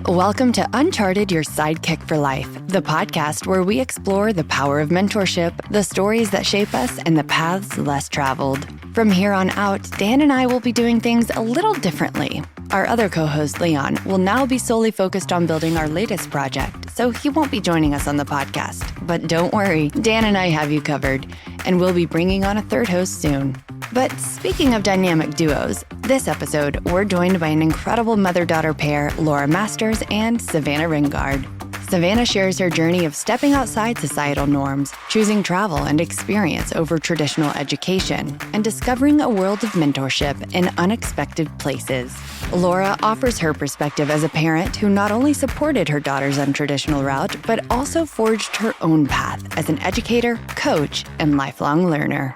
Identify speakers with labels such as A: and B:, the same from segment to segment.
A: Welcome to Uncharted, your sidekick for life, the podcast where we explore the power of mentorship, the stories that shape us, and the paths less traveled. From here on out, Dan and I will be doing things a little differently. Our other co-host, Leon, will now be solely focused on building our latest project, so he won't be joining us on the podcast. But don't worry, Dan and I have you covered, and we'll be bringing on a third host soon. But speaking of dynamic duos, this episode, we're joined by an incredible mother-daughter pair, Laura Masters and Savannah Ringard. Savannah shares her journey of stepping outside societal norms, choosing travel and experience over traditional education, and discovering a world of mentorship in unexpected places. Laura offers her perspective as a parent who not only supported her daughter's untraditional route, but also forged her own path as an educator, coach, and lifelong learner.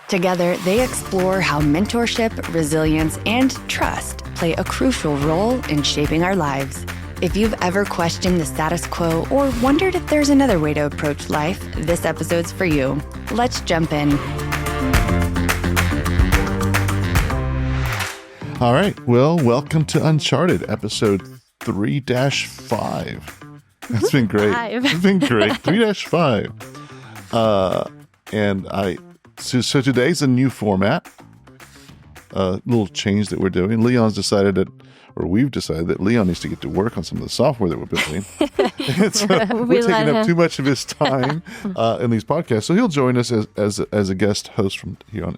A: Together, they explore how mentorship, resilience, and trust play a crucial role in shaping our lives. If you've ever questioned the status quo or wondered if there's another way to approach life, this episode's for you. Let's jump in.
B: All right. Well, welcome to Uncharted, episode 3-5. That's been great. It's been great. 3-5. So today's a new format, a little change that we're doing. We've decided that Leon needs to get to work on some of the software that we're building. And so we're taking up too much of his time in these podcasts. So he'll join us as a guest host from here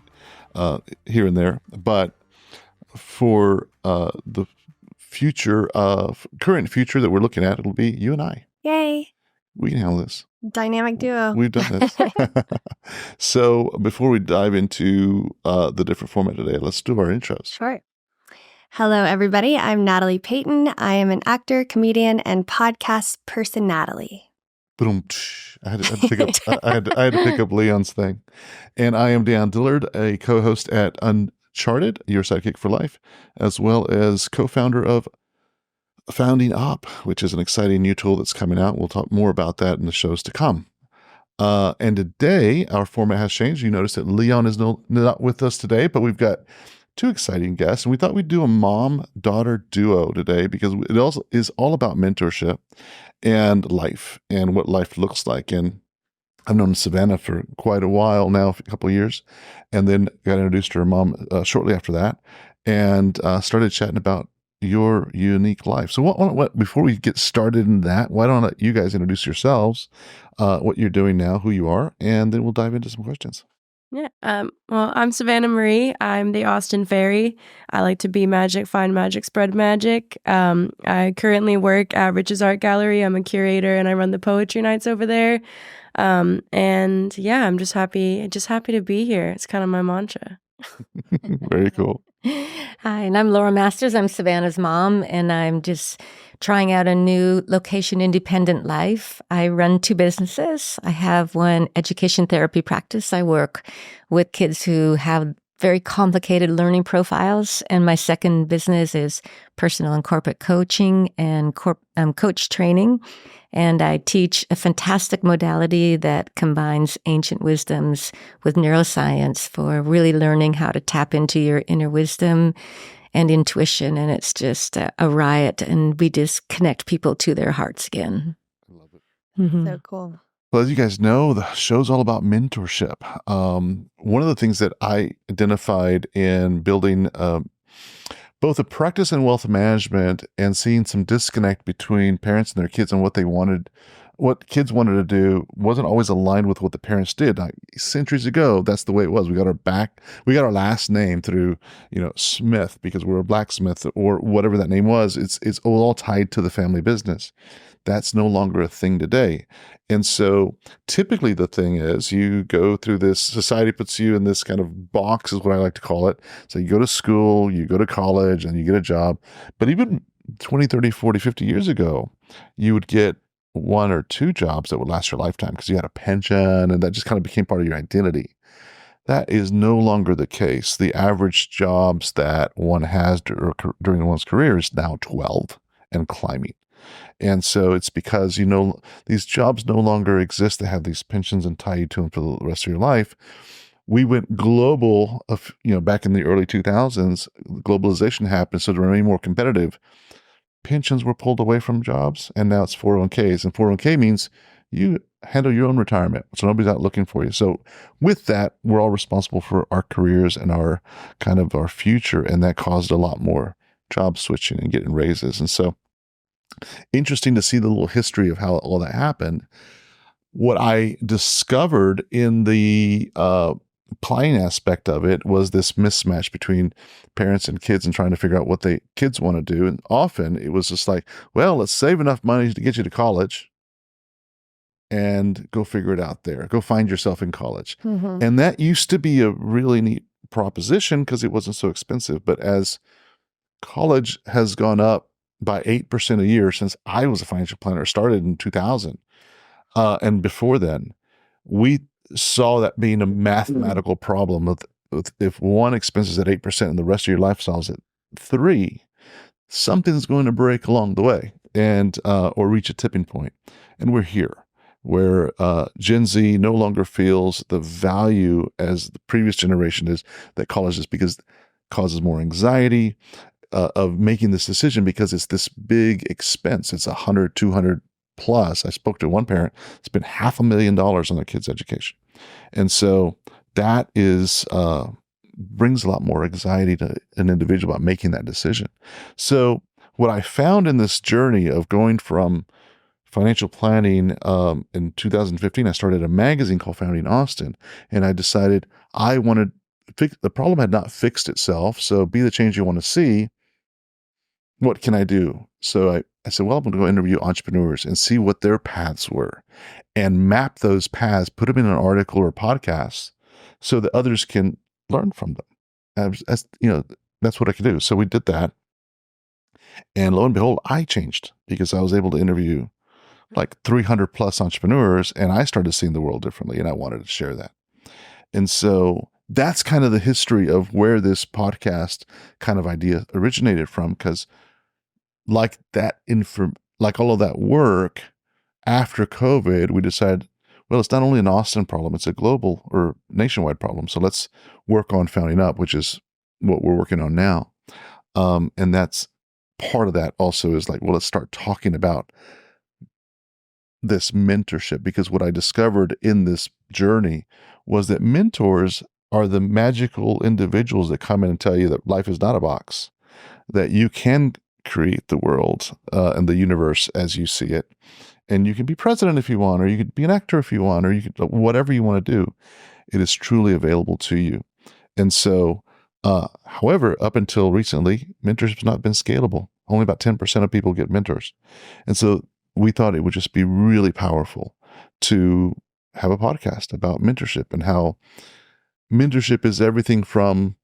B: here and there. But for the current future that we're looking at, it'll be you and I.
C: Yay.
B: We can handle this.
C: Dynamic duo.
B: We've done this. So before we dive into the different format today, let's do our intros.
C: Sure. Hello, everybody. I'm Natalie Payton. I am an actor, comedian, and podcast person, Natalie.
B: Boom! I had to pick up. I had to pick up Leon's thing, and I am Dan Dillard, a co-host at Uncharted, your sidekick for life, as well as co-founder of Founding Up, which is an exciting new tool that's coming out. We'll talk more about that in the shows to come. And today, our format has changed. You notice that Leon is not with us today, but we've got two exciting guests. And we thought we'd do a mom-daughter duo today because it also is all about mentorship and life and what life looks like. And I've known Savannah for quite a while now, a couple of years, and then got introduced to her mom shortly after that and started chatting about your unique life. So what before we get started in that, why don't I let you guys introduce yourselves, what you're doing now, who you are, and then we'll dive into some questions.
D: Yeah. Well, I'm Savannah Marie. I'm the Austin Fairy. I like to be magic, find magic, spread magic. I currently work at Rich's Art Gallery. I'm a curator and I run the poetry nights over there. And yeah, I'm just happy to be here. It's kind of my mantra.
B: Very cool.
E: Hi, and I'm Laura Masters. I'm Savannah's mom, and I'm just trying out a new location-independent life. I run two businesses. I have one education therapy practice. I work with kids who have very complicated learning profiles, and my second business is personal and corporate coaching and coach training. And I teach a fantastic modality that combines ancient wisdoms with neuroscience for really learning how to tap into your inner wisdom and intuition. And it's just a riot. And we just connect people to their hearts again.
B: I love it.
E: Mm-hmm.
C: So cool.
B: Well, as you guys know, the show's all about mentorship. One of the things that I identified in building both a practice in wealth management and seeing some disconnect between parents and their kids and what kids wanted to do wasn't always aligned with what the parents did. Like, centuries ago, that's the way it was. We got our last name through, Smith because we're a blacksmith or whatever that name was. It's all tied to the family business. That's no longer a thing today. And so typically the thing is you go through this, society puts you in this kind of box is what I like to call it. So you go to school, you go to college, and you get a job. But even 20, 30, 40, 50 years ago, you would get one or two jobs that would last your lifetime because you had a pension and that just kind of became part of your identity. That is no longer the case. The average jobs that one has during one's career is now 12 and climbing. And so it's because, these jobs no longer exist. They have these pensions and tie you to them for the rest of your life. We went global, back in the early 2000s, globalization happened. So to remain more competitive, pensions were pulled away from jobs, and now it's 401ks. And 401k means you handle your own retirement, so nobody's out looking for you. So with that, we're all responsible for our careers and our kind of our future, and that caused a lot more job switching and getting raises. And so interesting to see the little history of how all that happened. What I discovered in the planning aspect of it was this mismatch between parents and kids and trying to figure out what the kids want to do. And often it was just like, well, let's save enough money to get you to college and go figure it out there. Go find yourself in college.
C: Mm-hmm.
B: And that used to be a really neat proposition because it wasn't so expensive. But as college has gone up by 8% a year since I was a financial planner, started in 2000, and before then, we saw that being a mathematical problem with if one expense is at 8% and the rest of your lifestyle is at 3%, something's going to break along the way and or reach a tipping point. And we're here where Gen Z no longer feels the value as the previous generation is that college is, because it causes more anxiety of making this decision because it's this big expense. It's 100, 200 plus. I spoke to one parent, spent $500,000 on their kids' education. And so that is brings a lot more anxiety to an individual about making that decision. So what I found in this journey of going from financial planning in 2015, I started a magazine called Founding Austin, and I decided I wanted the problem had not fixed itself. So be the change you want to see. What can I do? So I said, well, I'm going to go interview entrepreneurs and see what their paths were and map those paths, put them in an article or podcast so that others can learn from them. As you know, that's what I could do. So we did that. And lo and behold, I changed because I was able to interview like 300 plus entrepreneurs, and I started seeing the world differently, and I wanted to share that. And so that's kind of the history of where this podcast kind of idea originated from, because like all of that work after COVID, we decided, well, it's not only an Austin problem, it's a global or nationwide problem. So let's work on Founding Up, which is what we're working on now. And that's part of that also is like, well, let's start talking about this mentorship, because what I discovered in this journey was that mentors are the magical individuals that come in and tell you that life is not a box, that you can create the world and the universe as you see it. And you can be president if you want, or you could be an actor if you want, or you could, whatever you want to do, it is truly available to you. And so, however, up until recently, mentorship has not been scalable. Only about 10% of people get mentors. And so we thought it would just be really powerful to have a podcast about mentorship and how mentorship is everything from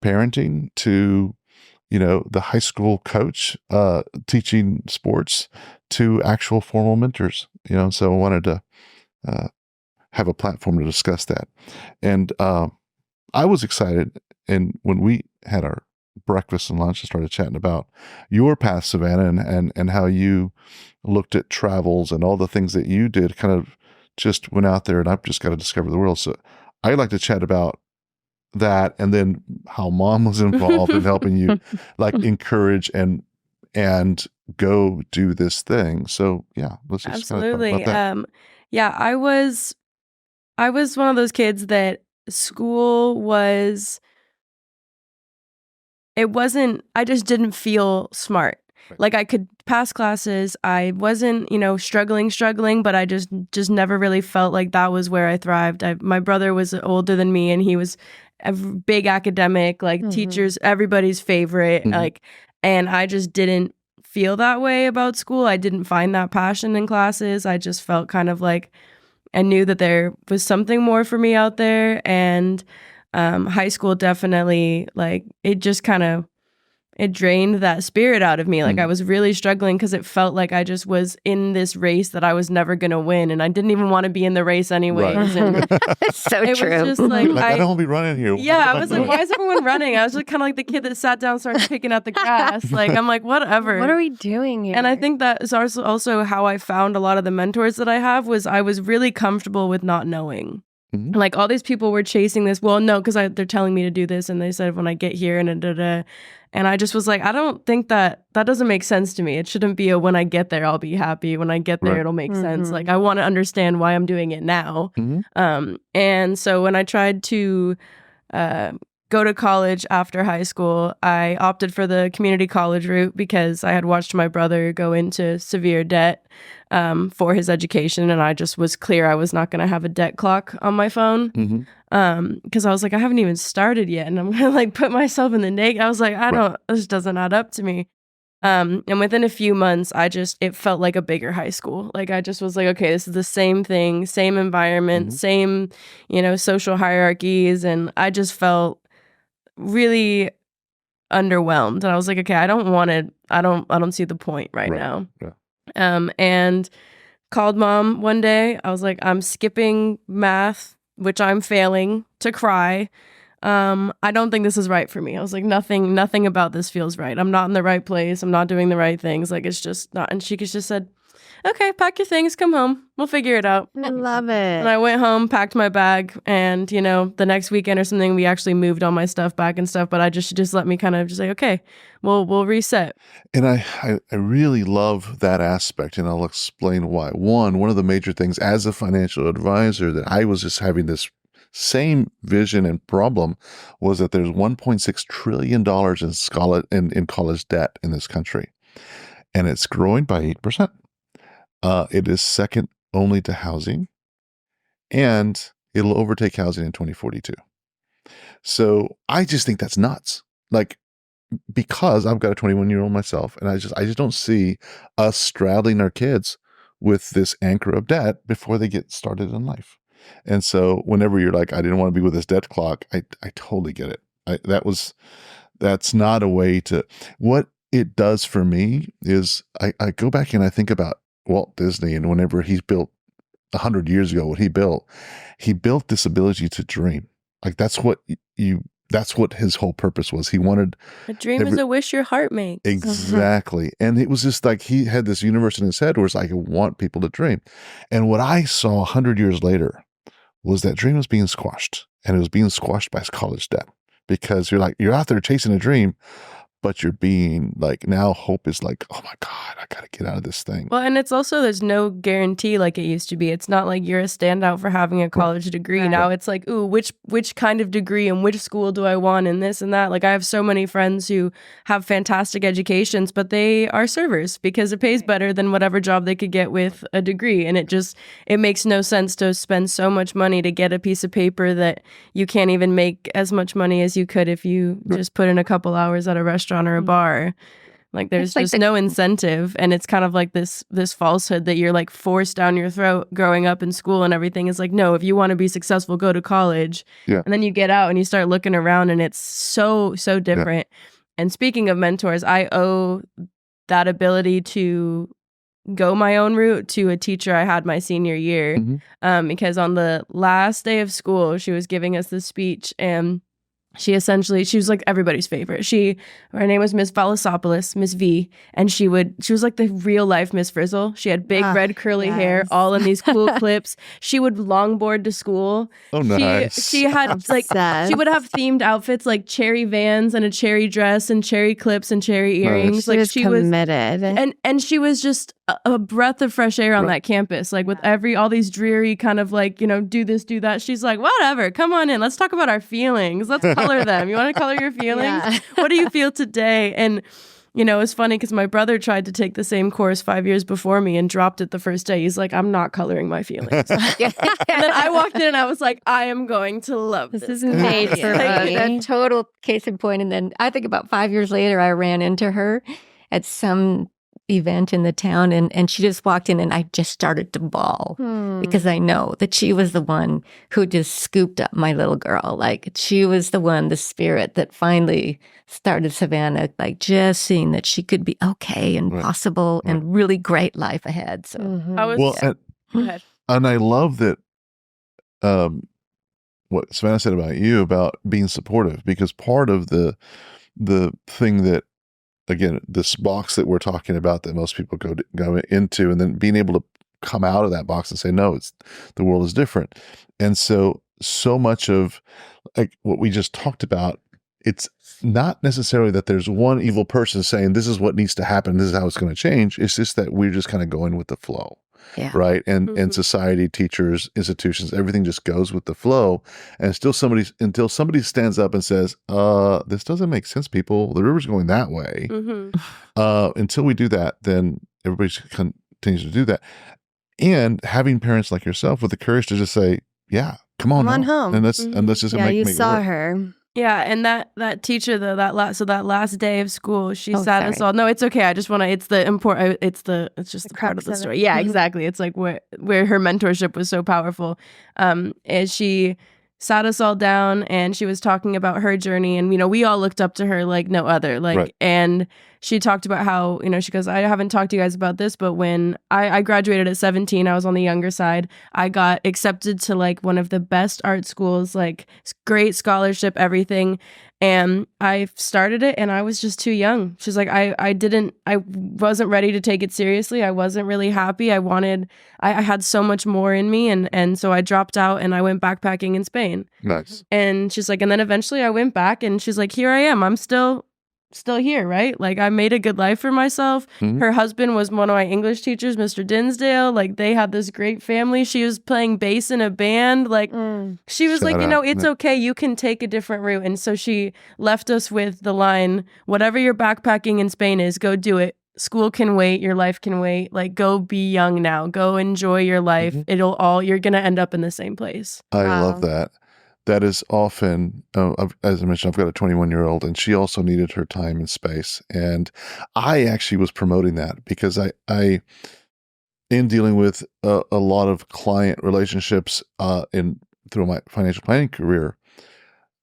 B: parenting to, you know, the high school coach teaching sports to actual formal mentors, you know. So I wanted to have a platform to discuss that. And I was excited. And when we had our breakfast and lunch and started chatting about your path, Savannah, and how you looked at travels and all the things that you did, kind of just went out there and I've just got to discover the world. So I'd like to chat about that, and then how mom was involved in helping you like encourage and go do this thing. So yeah, let's just
D: Absolutely.
B: kind of talk about that.
D: Yeah, I was one of those kids that school was, I just didn't feel smart.
B: Right.
D: Like I could pass classes. I wasn't, struggling, but I just never really felt like that was where I thrived. My brother was older than me, and he was a big academic, like teachers, everybody's favorite. Like, and I just didn't feel that way about school. I didn't find that passion in classes. I just felt kind of like I knew that there was something more for me out there. And high school definitely, like, it just kind of, it drained that spirit out of me. Like I was really struggling because it felt like I just was in this race that I was never going to win. And I didn't even want to be in the race anyways.
B: Right.
D: And
E: It's so
D: it
E: true.
D: was just like,
B: I don't want to be running here.
D: yeah, I was like, why is everyone running? I was just kind of like the kid that sat down and started picking at the grass. Like, I'm like, whatever.
C: What are we doing here?
D: And I think that is also how I found a lot of the mentors that I have, was I was really comfortable with not knowing. Like all these people were chasing this. Well, no, because they're telling me to do this, and they said when I get here and And I just was like, I don't think that doesn't make sense to me. It shouldn't be a when I get there, I'll be happy. When I get there,
B: Right.
D: it'll make sense. Like, I want to understand why I'm doing it now.
B: Mm-hmm.
D: And so when I tried to go to college after high school, I opted for the community college route because I had watched my brother go into severe debt for his education. And I just was clear I was not going to have a debt clock on my phone. Because I was like, I haven't even started yet. And I'm going to like put myself in the negative. I was like, this doesn't add up to me. And within a few months, it felt like a bigger high school. Like I just was like, okay, this is the same thing, same environment, same, social hierarchies. And I just felt really underwhelmed. And I was like, okay, I don't see the point right now.
B: Yeah.
D: And called mom one day. I was like, I'm skipping math, which I'm failing, to cry. I don't think this is right for me. I was like, nothing about this feels right. I'm not in the right place. I'm not doing the right things. Like, it's just not. And she just said, okay, pack your things, come home. We'll figure it out.
C: I love it.
D: And I went home, packed my bag, and, the next weekend or something, we actually moved all my stuff back and stuff, but she just let me kind of just say, okay, we'll reset.
B: And I really love that aspect, and I'll explain why. One of the major things as a financial advisor that I was just having this same vision and problem was that there's $1.6 trillion in college debt in this country, and it's growing by 8%. It is second only to housing, and it'll overtake housing in 2042. So I just think that's nuts. Like, because I've got a 21-year-old myself, and I just don't see us straddling our kids with this anchor of debt before they get started in life. And so whenever you're like, I didn't want to be with this debt clock, I totally get it. That's not a way to. What it does for me is I go back and I think about Walt Disney, and whenever he built 100 years ago, what he built this ability to dream. Like that's what his whole purpose was. He wanted
D: a dream is a wish your heart makes.
B: Exactly. And it was just like he had this universe in his head where it's like, I want people to dream. And what I saw 100 years later was that dream was being squashed, and it was being squashed by college debt, because you're out there chasing a dream, but you're being like, now hope is like, oh my God, I got to get out of this thing.
D: Well, and it's also, there's no guarantee like it used to be. It's not like you're a standout for having a college degree. Right. Now it's like, ooh, which kind of degree and which school do I want and this and that. Like I have so many friends who have fantastic educations, but they are servers because it pays better than whatever job they could get with a degree. And it makes no sense to spend so much money to get a piece of paper that you can't even make as much money as you could if you just put in a couple hours at a restaurant or a bar. Like there's just no incentive, and it's kind of like this falsehood that you're like forced down your throat growing up in school, and everything is like, no, if you want to be successful, go to college.
B: Yeah.
D: And then you get out and you start looking around, and it's so different. Yeah. And speaking of mentors, I owe that ability to go my own route to a teacher I had my senior year. Because on the last day of school, she was giving us this speech, and she was like everybody's favorite. Her name was Miss Valasopoulos, Miss V, and she was like the real life Miss Frizzle. She had big red curly hair, all in these cool clips. She would longboard to school.
B: Oh, nice.
D: She had like, she would have themed outfits like cherry Vans and a cherry dress and cherry clips and cherry earrings.
C: Nice.
D: Like
C: she was committed.
D: And she was just a breath of fresh air on that campus. Like with all these dreary kind of like, do this, do that. She's like, whatever, come on in. Let's talk about our feelings. Let's color them. You want to color your feelings? Yeah. What do you feel today? And, it's funny because my brother tried to take the same course 5 years before me and dropped it the first day. He's like, I'm not coloring my feelings. And then I walked in and I was like, I am going to love this.
E: This is made for a total case in point. And then I think about 5 years later, I ran into her at some event in the town, and she just walked in, and I just started to bawl because I know that she was the one who just scooped up my little girl. Like she was the spirit that finally started Savannah, like just seeing that she could be okay and possible and really great life ahead. So
D: go ahead.
B: And I love that what Savannah said about you about being supportive, because part of the thing that, again, this box that we're talking about that most people go into, and then being able to come out of that box and say, no, the world is different. And so much of like what we just talked about it's not necessarily that there's one evil person saying this is what needs to happen, this is how it's going to change. It's just that we're just kind of going with the flow.
E: Yeah.
B: Right. And society, teachers, institutions, everything just goes with the flow. And until somebody stands up and says, this doesn't make sense, people. The river's going that way. Until we do that, then everybody continues to do that. And having parents like yourself with the courage to just say, yeah, come on
C: home.
B: And let's just
C: yeah,
B: make
C: you
B: it
C: saw
B: work.
C: her.
D: Yeah, and that teacher though, that last day of school, she sat us all. No, it's okay. I just want to. It's the important. It's just the part of the story. Yeah, exactly. It's like where her mentorship was so powerful. As she sat us all down and she was talking about her journey, and we all looked up to her like no other. And she talked about how she goes, I haven't talked to you guys about this, but when I graduated at 17, I was on the younger side. I got accepted to like one of the best art schools, like great scholarship, everything. And I started it and I was just too young. She's like, I wasn't ready to take it seriously. I wasn't really happy. I had so much more in me. And so I dropped out and I went backpacking in Spain.
B: Nice.
D: And she's like, and then eventually I went back and she's like, here I am. I'm still here, right? Like I made a good life for myself. Her husband was one of my English teachers, Mr. Dinsdale. Like they had this great family. She was playing bass in a band. Like she was like, it's okay. You can take a different route. And so she left us with the line, whatever your backpacking in Spain is, go do it. School can wait. Your life can wait. Like go be young now. Go enjoy your life. You're going to end up in the same place.
B: I love that. That is often, as I mentioned, I've got a 21-year-old, and she also needed her time and space. And I actually was promoting that because I in dealing with a lot of client relationships through my financial planning career,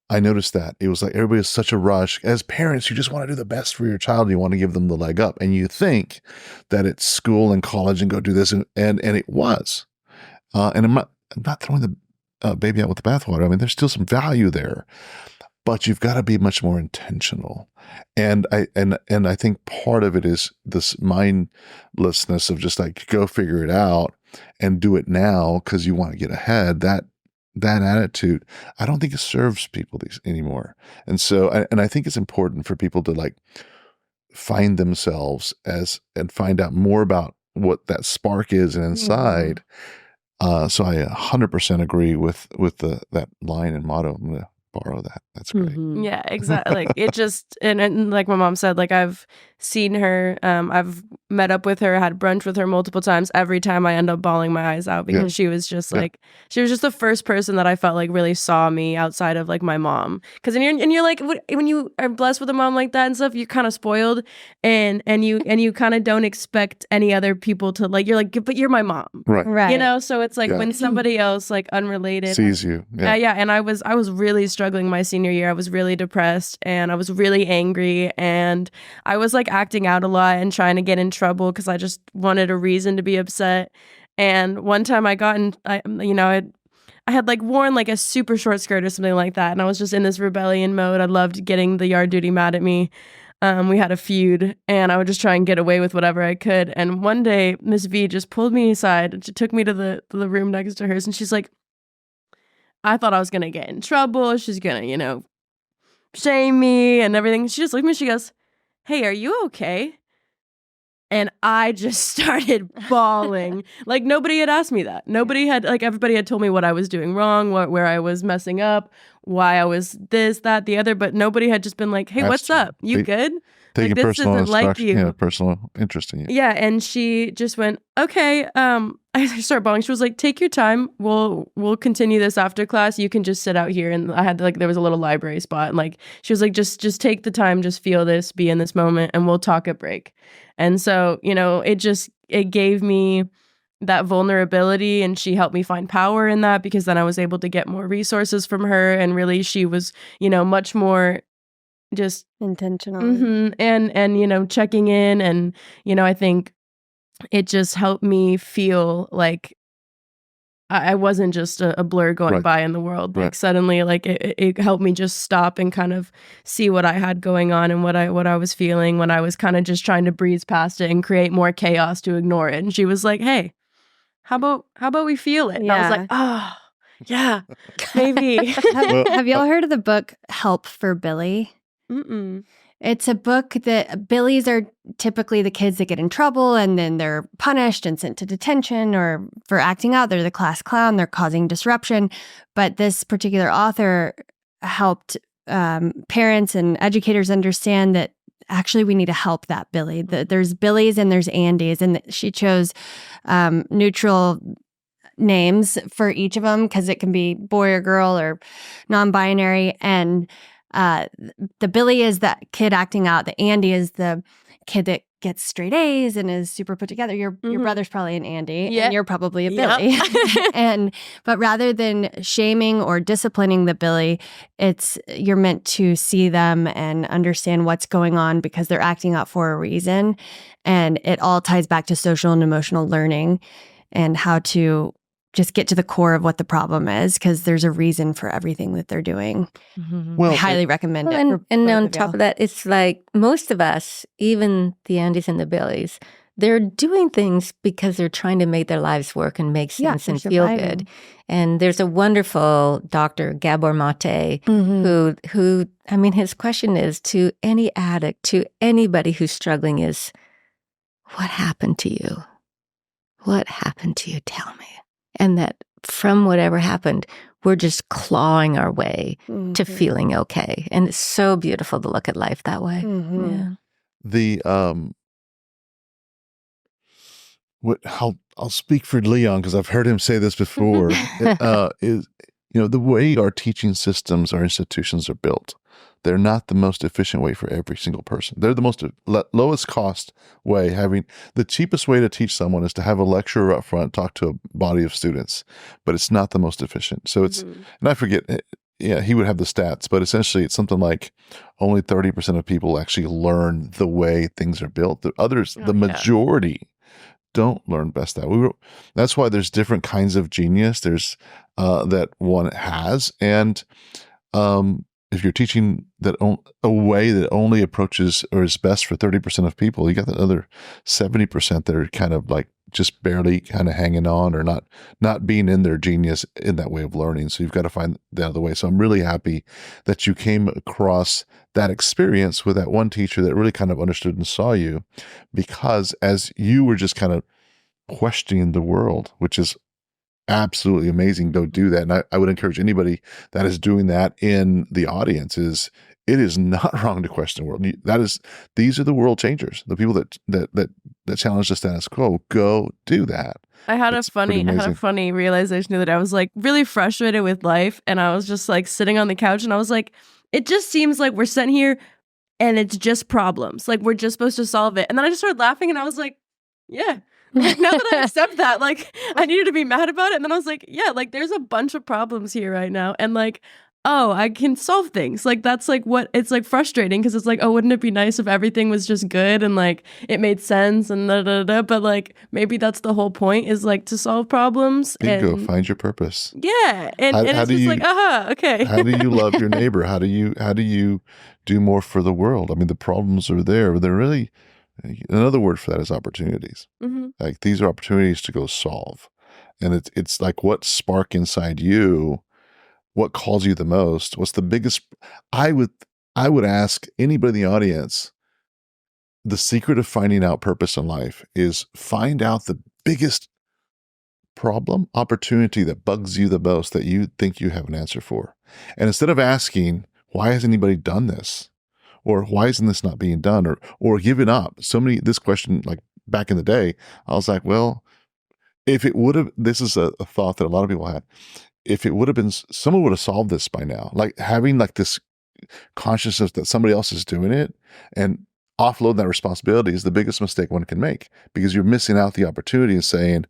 B: I noticed that it was like everybody is such a rush. As parents, you just want to do the best for your child. You want to give them the leg up, and you think that it's school and college and go do this, and it was. And I'm not throwing the baby out with the bathwater. I mean, there's still some value there, but you've got to be much more intentional. And I think part of it is this mindlessness of just like go figure it out and do it now because you want to get ahead. That attitude, I don't think it serves people anymore. And so, and I think it's important for people to like find themselves and find out more about what that spark is inside. So I 100% agree with that line and motto. I'm going to borrow that. That's great.
D: Yeah, exactly. Like it just, and like my mom said, like I've seen her, I've met up with her, had brunch with her multiple times. Every time I end up bawling my eyes out because she was just like, she was just the first person that I felt like really saw me outside of like my mom. Because you're like, when you are blessed with a mom like that and stuff, you're kind of spoiled and you kind of don't expect any other people to like, you're like, but you're my mom.
C: Right.
D: So it's like when somebody else like unrelated
B: sees you.
D: And I was really struggling my senior year. I was really depressed and I was really angry and I was like acting out a lot and trying to get in trouble because I just wanted a reason to be upset. And one time I had like worn like a super short skirt or something like that, and I was just in this rebellion mode. I loved getting the yard duty mad at me. We had a feud and I would just try and get away with whatever I could. And one day Miss V just pulled me aside and she took me to the room next to hers and she's like, I thought I was going to get in trouble. She's going to, shame me and everything. She just looked at me. She goes, hey, are you okay? And I just started bawling. Like nobody had asked me that. Nobody had, like everybody had told me what I was doing wrong, where I was messing up, why I was this, that, the other. But nobody had just been like, hey, what's up? You good?
B: Taking
D: like,
B: personal
D: like
B: personal interest in you.
D: Yeah, and she just went, okay. I started bawling. She was like, take your time. We'll continue this after class. You can just sit out here. And I had like, there was a little library spot. And like, she was like, just take the time, just feel this, be in this moment, and we'll talk at break. And so, it gave me that vulnerability and she helped me find power in that because then I was able to get more resources from her. And really she was, much more just
C: intentional
D: and checking in. And, I think it just helped me feel like I wasn't just a blur going by in the world. Like suddenly, like it helped me just stop and kind of see what I had going on and what I was feeling when I was kind of just trying to breeze past it and create more chaos to ignore it. And she was like, hey, how about we feel it? And I was like, oh, Yeah, maybe.
C: Have y'all heard of the book Help for Billy?
D: Mm-mm.
C: It's a book that Billies are typically the kids that get in trouble and then they're punished and sent to detention or for acting out. They're the class clown. They're causing disruption. But this particular author helped parents and educators understand that actually we need to help that Billy. There's Billies and there's Andys. And she chose neutral names for each of them because it can be boy or girl or non-binary. And the Billy is that kid acting out. The Andy is the kid that gets straight A's and is super put together. Your brother's probably an Andy, and you're probably a Billy. But rather than shaming or disciplining the Billy, you're meant to see them and understand what's going on because they're acting out for a reason. And it all ties back to social and emotional learning and how to just get to the core of what the problem is because there's a reason for everything that they're doing.
B: Well,
C: I highly recommend it.
E: And on top of that, it's like most of us, even the Andys and the Billies, they're doing things because they're trying to make their lives work and make sense and feel good. And there's a wonderful doctor, Gabor Mate, who, I mean, his question is to any addict, to anybody who's struggling is, what happened to you? What happened to you? Tell me. And that from whatever happened, we're just clawing our way to feeling okay. And it's so beautiful to look at life that way. Yeah.
B: The I'll speak for Leon because I've heard him say this before. Is the way our teaching systems, our institutions are built. They're not the most efficient way for every single person. They're the most lowest cost way. Having the cheapest way to teach someone is to have a lecturer up front, talk to a body of students, but it's not the most efficient. So it's, and I forget, he would have the stats, but essentially it's something like only 30% of people actually learn the way things are built. The others, the majority don't learn best that. That's why there's different kinds of genius. There's that one has, and if you're teaching that a way that only approaches or is best for 30% of people, you got the other 70% that are kind of like just barely kind of hanging on or not being in their genius in that way of learning. So you've got to find the other way. So I'm really happy that you came across that experience with that one teacher that really kind of understood and saw you, because as you were just kind of questioning the world, which is absolutely amazing. Don't do that. And I would encourage anybody that is doing that in the audience it is not wrong to question the world. These are the world changers, the people that challenge the status quo. Go do that.
D: I had a funny realization the other day. I was like really frustrated with life, and I was just like sitting on the couch, and I was like, it just seems like we're sitting here and it's just problems. Like we're just supposed to solve it. And then I just started laughing, and I was like, yeah. Like, now that I accept that, like, I needed to be mad about it. And then I was like, yeah, like, there's a bunch of problems here right now. And like, oh, I can solve things. Like, that's like what it's like frustrating because it's like, oh, wouldn't it be nice if everything was just good and like it made sense and da da da. But like, maybe that's the whole point is like to solve problems.
B: Bingo, find your purpose.
D: Yeah. And it's just like, okay.
B: How do you love your neighbor? How do you do more for the world? I mean, the problems are there. They're really, another word for that is opportunities. Like these are opportunities to go solve. And it's like what spark inside you, what calls you the most, what's the biggest, I would ask anybody in the audience, the secret of finding out purpose in life is find out the biggest problem, opportunity that bugs you the most that you think you have an answer for. And instead of asking, why has anybody done this? Or why isn't this not being done? Or given up? This question, like back in the day, I was like, well, if it would have, this is a thought that a lot of people had. If it would have been, someone would have solved this by now. Like having like this consciousness that somebody else is doing it and offloading that responsibility is the biggest mistake one can make because you're missing out the opportunity and saying,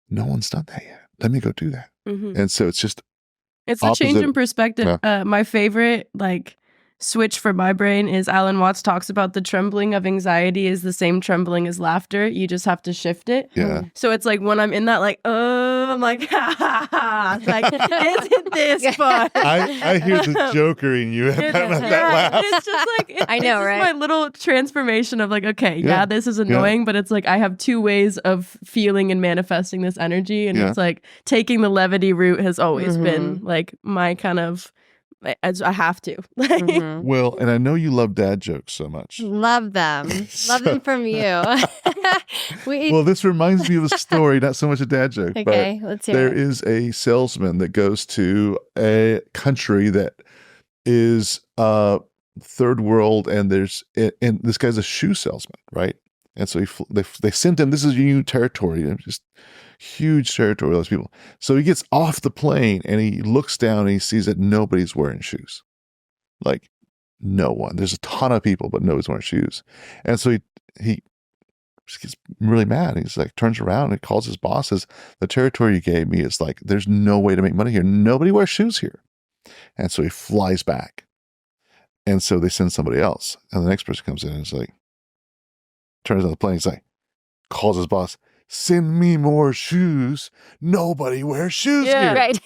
B: no one's done that yet. Let me go do that. And so it's just
D: a change in perspective.
B: Yeah.
D: My favorite like switch for my brain is Alan Watts talks about the trembling of anxiety is the same trembling as laughter. You just have to shift it.
B: Yeah.
D: So it's like when I'm in that, like, I'm like, ha ha ha. Like, isn't this fun?
B: I hear the Joker in you at that laugh.
D: It's just like,
E: I know,
D: it's just
E: right?
D: my little transformation of like, okay, yeah, this is annoying, but it's like I have two ways of feeling and manifesting this energy. And it's like taking the levity route has always been like my kind of, as I have to.
B: Well, and I know you love dad jokes so much.
C: Love them. Love them from you.
B: Well, this reminds me of a story, not so much a dad joke.
C: Okay,
B: but
C: let's hear
B: there
C: it.
B: is a salesman that goes to a country that is third world, and this guy's a shoe salesman, right? And so they sent him. This is new territory, just huge territory. Those people. So he gets off the plane and he looks down and he sees that nobody's wearing shoes, like no one. There's a ton of people, but nobody's wearing shoes. And so he just gets really mad. He's like, turns around and calls his boss. Says, the territory you gave me is like, there's no way to make money here. Nobody wears shoes here. And so he flies back. And so they send somebody else. And the next person comes in and is like, turns on the plane. He's like, calls his boss, send me more shoes. Nobody wears shoes here.
E: Right.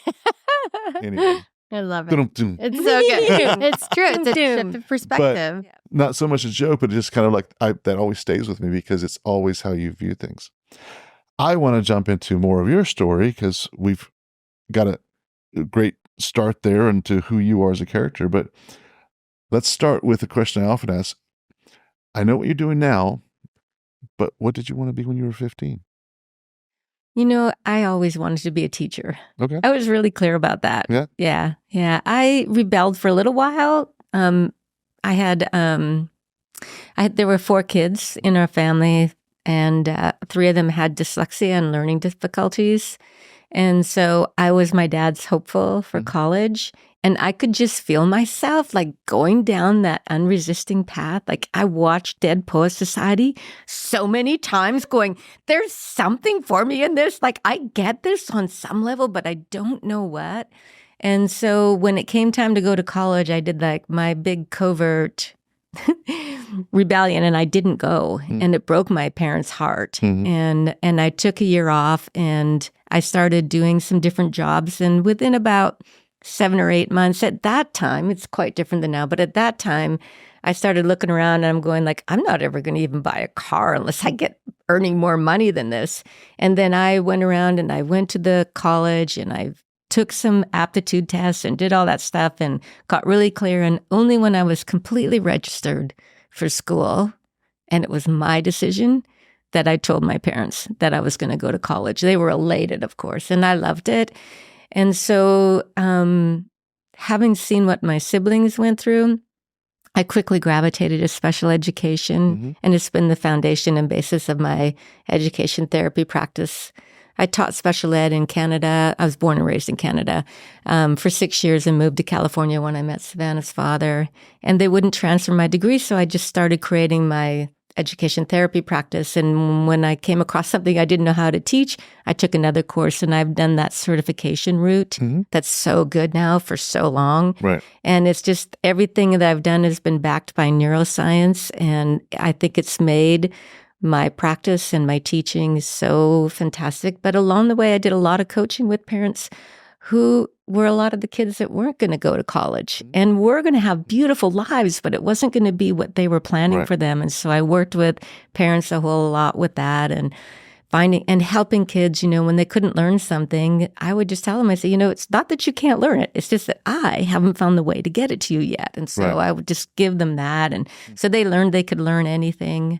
B: Anyway.
C: I love it.
B: Dum-dum-dum.
C: It's so good. It's true. It's a shift of perspective.
B: Not so much a joke, but it's just kind of like that always stays with me because it's always how you view things. I want to jump into more of your story because we've got a great start there into who you are as a character. But let's start with the question I often ask. I know what you're doing now, but what did you want to be when you were 15?
E: You know, I always wanted to be a teacher.
B: Okay.
E: I was really clear about that.
B: Yeah.
E: Yeah. I rebelled for a little while. There were 4 kids in our family, and 3 of them had dyslexia and learning difficulties. And so I was my dad's hopeful for college. And I could just feel myself like going down that unresisting path. Like I watched Dead Poets Society so many times going, there's something for me in this. Like I get this on some level, but I don't know what. And so when it came time to go to college, I did like my big covert rebellion and I didn't go. And it broke my parents' heart. And I took a year off and I started doing some different jobs. And within about 7 or 8 months, at that time, it's quite different than now, but at that time, I started looking around and I'm going like, I'm not ever going to even buy a car unless I get earning more money than this. And then I went around and I went to the college and I took some aptitude tests and did all that stuff and got really clear. And only when I was completely registered for school, and it was my decision, that I told my parents that I was going to go to college. They were elated, of course, and I loved it. And so having seen what my siblings went through, I quickly gravitated to special education, and it's been the foundation and basis of my education therapy practice. I taught special ed in Canada. I was born and raised in Canada for 6 years and moved to California when I met Savannah's father. And they wouldn't transfer my degree, so I just started creating my education therapy practice. And when I came across something I didn't know how to teach, I took another course and I've done that certification route. That's so good now for so long.
B: Right.
E: And it's just everything that I've done has been backed by neuroscience. And I think it's made my practice and my teaching so fantastic. But along the way, I did a lot of coaching with parents who were a lot of the kids that weren't going to go to college and were going to have beautiful lives, but it wasn't going to be what they were planning for them. And so I worked with parents a whole lot with that and finding and helping kids, you know, when they couldn't learn something, I would just tell them, I say, you know, it's not that you can't learn it. It's just that I haven't found the way to get it to you yet. And so I would just give them that. And so they learned they could learn anything.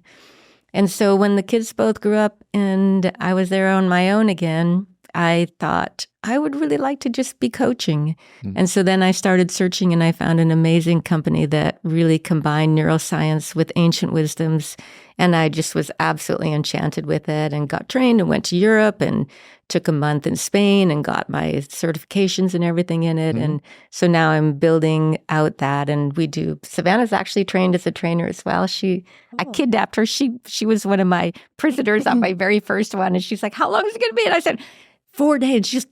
E: And so when the kids both grew up and I was there on my own again, I thought I would really like to just be coaching. And so then I started searching and I found an amazing company that really combined neuroscience with ancient wisdoms. And I just was absolutely enchanted with it and got trained and went to Europe and took a month in Spain and got my certifications and everything in it. And so now I'm building out that. And we do, Savannah's actually trained as a trainer as well. I kidnapped her. She was one of my prisoners on my very first one. And she's like, how long is it going to be? And I said, 4 days. Just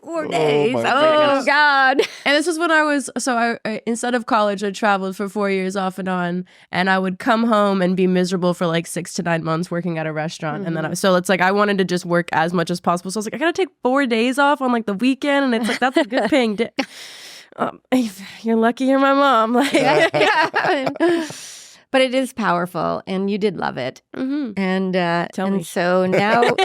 E: 4 days.
B: my
E: Oh,
B: goodness.
E: God.
D: And this is when I instead of college, I traveled for 4 years off and on, and I would come home and be miserable for like 6 to 9 months working at a restaurant. And then, so it's like, I wanted to just work as much as possible. So I was like, I gotta take 4 days off on like the weekend. And it's like, that's a good paying day. You're lucky you're my mom. Like,
E: But it is powerful, and you did love it.
D: mhm.
E: And
D: Tell
E: and
D: me.
E: so now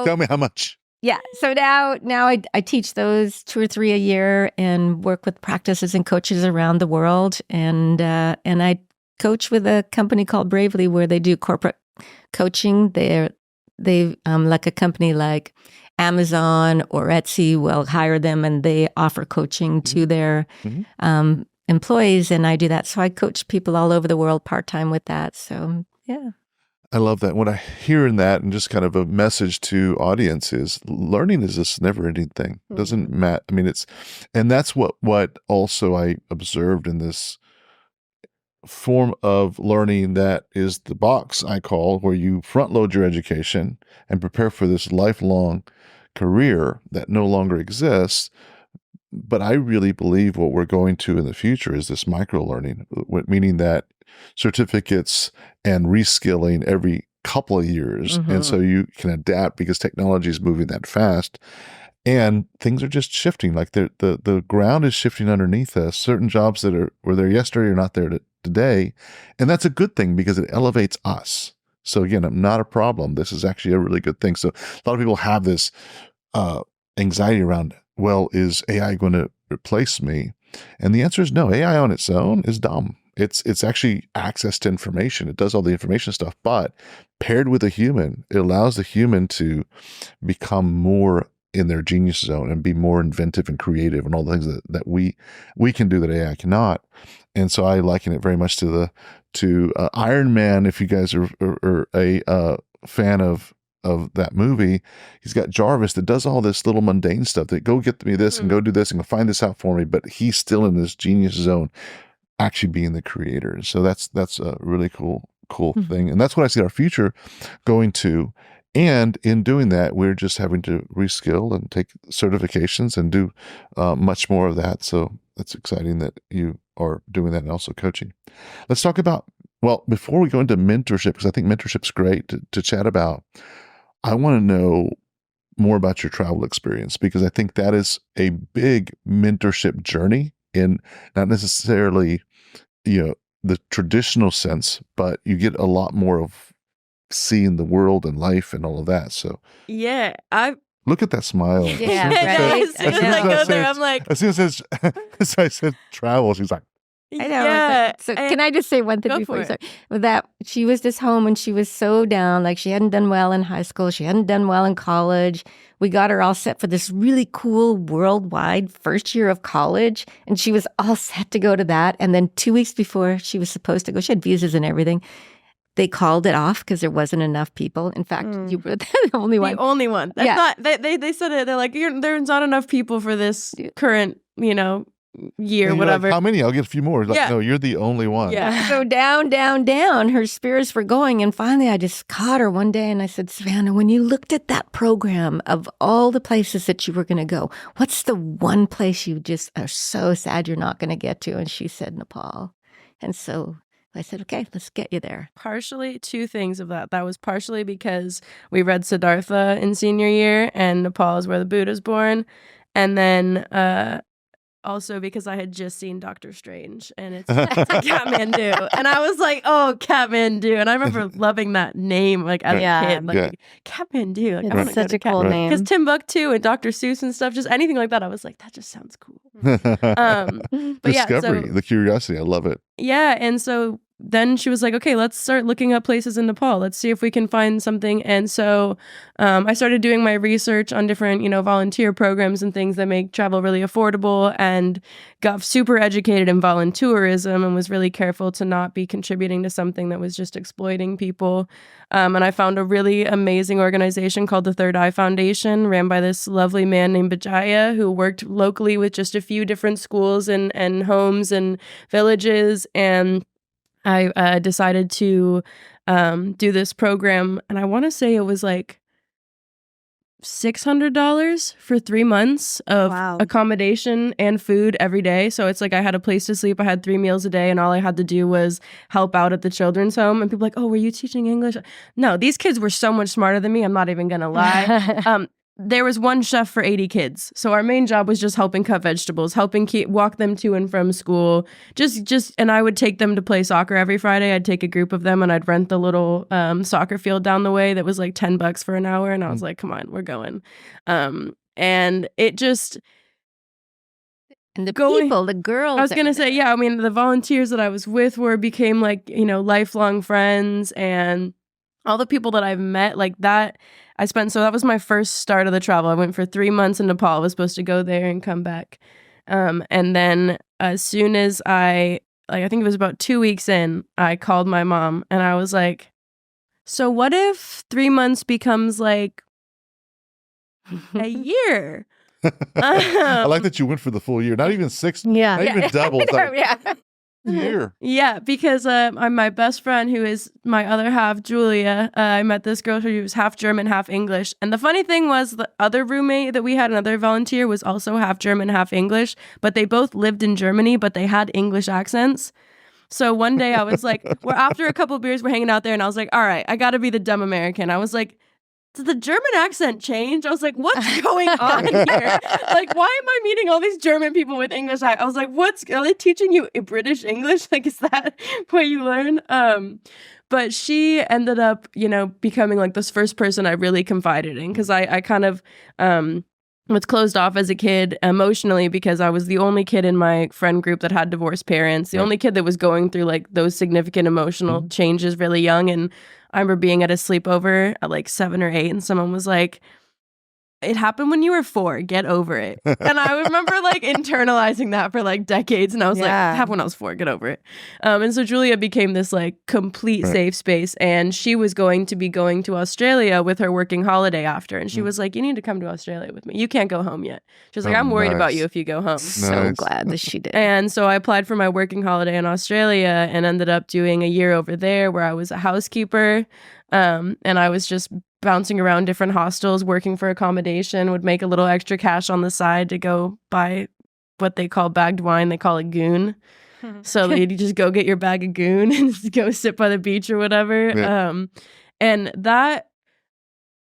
B: Tell me how much.
E: yeah. So now I teach those 2 or 3 a year and work with practices and coaches around the world. And I coach with a company called Bravely where they do corporate coaching. They like a company like Amazon or Etsy will hire them and they offer coaching to their
B: Mhm.
E: employees. And I do that. So I coach people all over the world part-time with that. So yeah.
B: I love that. What I hear in that, and just kind of a message to audience, is learning is this never-ending thing. It doesn't matter. I mean, and that's what also I observed in this form of learning that is the box I call, where you front load your education and prepare for this lifelong career that no longer exists. But I really believe what we're going to in the future is this micro learning, meaning that certificates and reskilling every couple of years. And so you can adapt because technology is moving that fast. And things are just shifting. Like the ground is shifting underneath us. Certain jobs that were there yesterday are not there today. And that's a good thing because it elevates us. So again, not a problem. This is actually a really good thing. So a lot of people have this anxiety around, well, is AI going to replace me? And the answer is no. AI on its own is dumb. It's actually access to information. It does all the information stuff, but paired with a human, it allows the human to become more in their genius zone and be more inventive and creative and all the things that we can do that AI cannot. And so I liken it very much to Iron Man. If you guys are a fan of that movie, he's got Jarvis that does all this little mundane stuff that go get me this and go do this and go find this out for me, but he's still in this genius zone, actually being the creator. So that's a really cool thing. And that's what I see our future going to. And in doing that, we're just having to reskill and take certifications and do much more of that. So that's exciting that you are doing that and also coaching. Let's talk about, well, before we go into mentorship, because I think mentorship's great to chat about, I want to know more about your travel experience, because I think that is a big mentorship journey in not necessarily, the traditional sense, but you get a lot more of seeing the world and life and all of that. So
D: Yeah,
B: look at that smile.
E: Yeah,
D: as
E: right.
D: soon as I go there, I'm like,
B: As soon as I said travel, she's like,
E: I know.
D: yeah.
E: So can I just say one thing
D: Go
E: before
D: for
E: you
D: it.
E: start? With that, she was just home and she was so down. Like she hadn't done well in high school. She hadn't done well in college. We got her all set for this really cool worldwide first year of college. And she was all set to go to that. And then 2 weeks before she was supposed to go, she had visas and everything. They called it off because there wasn't enough people. In fact, you were the only one.
D: The only one. That's
E: Yeah.
D: not. They said it. They're like, there's not enough people for this current, year,
B: and you're
D: whatever.
B: like, how many? I'll get a few more. Like,
D: Yeah.
B: no, you're the only one.
D: Yeah.
E: So down, her spirits were going. And finally, I just caught her one day and I said, Savannah, when you looked at that program of all the places that you were going to go, what's the one place you just are so sad you're not going to get to? And she said, Nepal. And so I said, okay, let's get you there.
D: Partially two things of that. That was partially because we read Siddhartha in senior year, and Nepal is where the Buddha's born. And then also because I had just seen Doctor Strange, and it's Kathmandu. And I was like, oh, Kathmandu. And I remember loving that name like as
C: Yeah.
D: a kid. Like,
B: Yeah.
D: Kathmandu. Like, I
C: It's
D: wanna go
C: such
D: to
C: a cool
B: Right.
C: name.
D: Because Timbuktu and Dr. Seuss and stuff, just anything like that, I was like, that just sounds cool. But yeah,
B: Discovery,
D: so
B: the curiosity. I love it.
D: yeah, and so then she was like, okay, let's start looking up places in Nepal. Let's see if we can find something. And so I started doing my research on different, volunteer programs and things that make travel really affordable, and got super educated in volunteerism and was really careful to not be contributing to something that was just exploiting people. And I found a really amazing organization called the Third Eye Foundation, ran by this lovely man named Bajaya, who worked locally with just a few different schools and homes and villages. And I decided to do this program, and I want to say it was like $600 for 3 months of
C: Wow.
D: accommodation and food every day. So it's like I had a place to sleep. I had 3 meals a day, and all I had to do was help out at the children's home. And people were like, oh, were you teaching English? No, these kids were so much smarter than me. I'm not even going to lie. There was one chef for 80 kids. So our main job was just helping cut vegetables, helping walk them to and from school. And I would take them to play soccer every Friday. I'd take a group of them and I'd rent the little soccer field down the way that was like $10 for an hour. And I was like, come on, we're going. And it just...
E: And the people, the girls.
D: I was going to say, yeah, I mean, the volunteers that I was with became like, lifelong friends, and all the people that I've met like that. So that was my first start of the travel. I went for 3 months in Nepal. I was supposed to go there and come back. And then as soon as I think it was about 2 weeks in, I called my mom and I was like, so what if 3 months becomes like a year?
B: I like that you went for the full year, not even 6,
C: Yeah.
B: not even double. It's like,
E: Yeah.
B: year.
D: Yeah, because I'm my best friend, who is my other half, Julia. I met this girl who was half German, half English. And the funny thing was, the other roommate that we had, another volunteer, was also half German, half English. But they both lived in Germany, but they had English accents. So one day I was like, after a couple of beers, we're hanging out there, and I was like, all right, I got to be the dumb American. I was like, did the German accent change? I was like, what's going on here? Like, why am I meeting all these German people with English? I was like, are they teaching you British English? Like, is that what you learn? But she ended up, becoming like this first person I really confided in, because I kind of was closed off as a kid emotionally, because I was the only kid in my friend group that had divorced parents, the only kid that was going through like those significant emotional changes really young. And I remember being at a sleepover at like 7 or 8, and someone was like, it happened when you were 4, get over it. And I remember like internalizing that for like decades. And I was like, it happened when I was 4, get over it. And so Julia became this like complete safe space. And she was going to be going to Australia with her working holiday after. And she was like, you need to come to Australia with me. You can't go home yet. She was like, I'm worried about you if you go home.
E: So glad that she did.
D: And so I applied for my working holiday in Australia and ended up doing a year over there, where I was a housekeeper. And I was just bouncing around different hostels, working for accommodation, would make a little extra cash on the side to go buy what they call bagged wine. They call it goon. So you just go get your bag of goon and just go sit by the beach or whatever. Yeah. And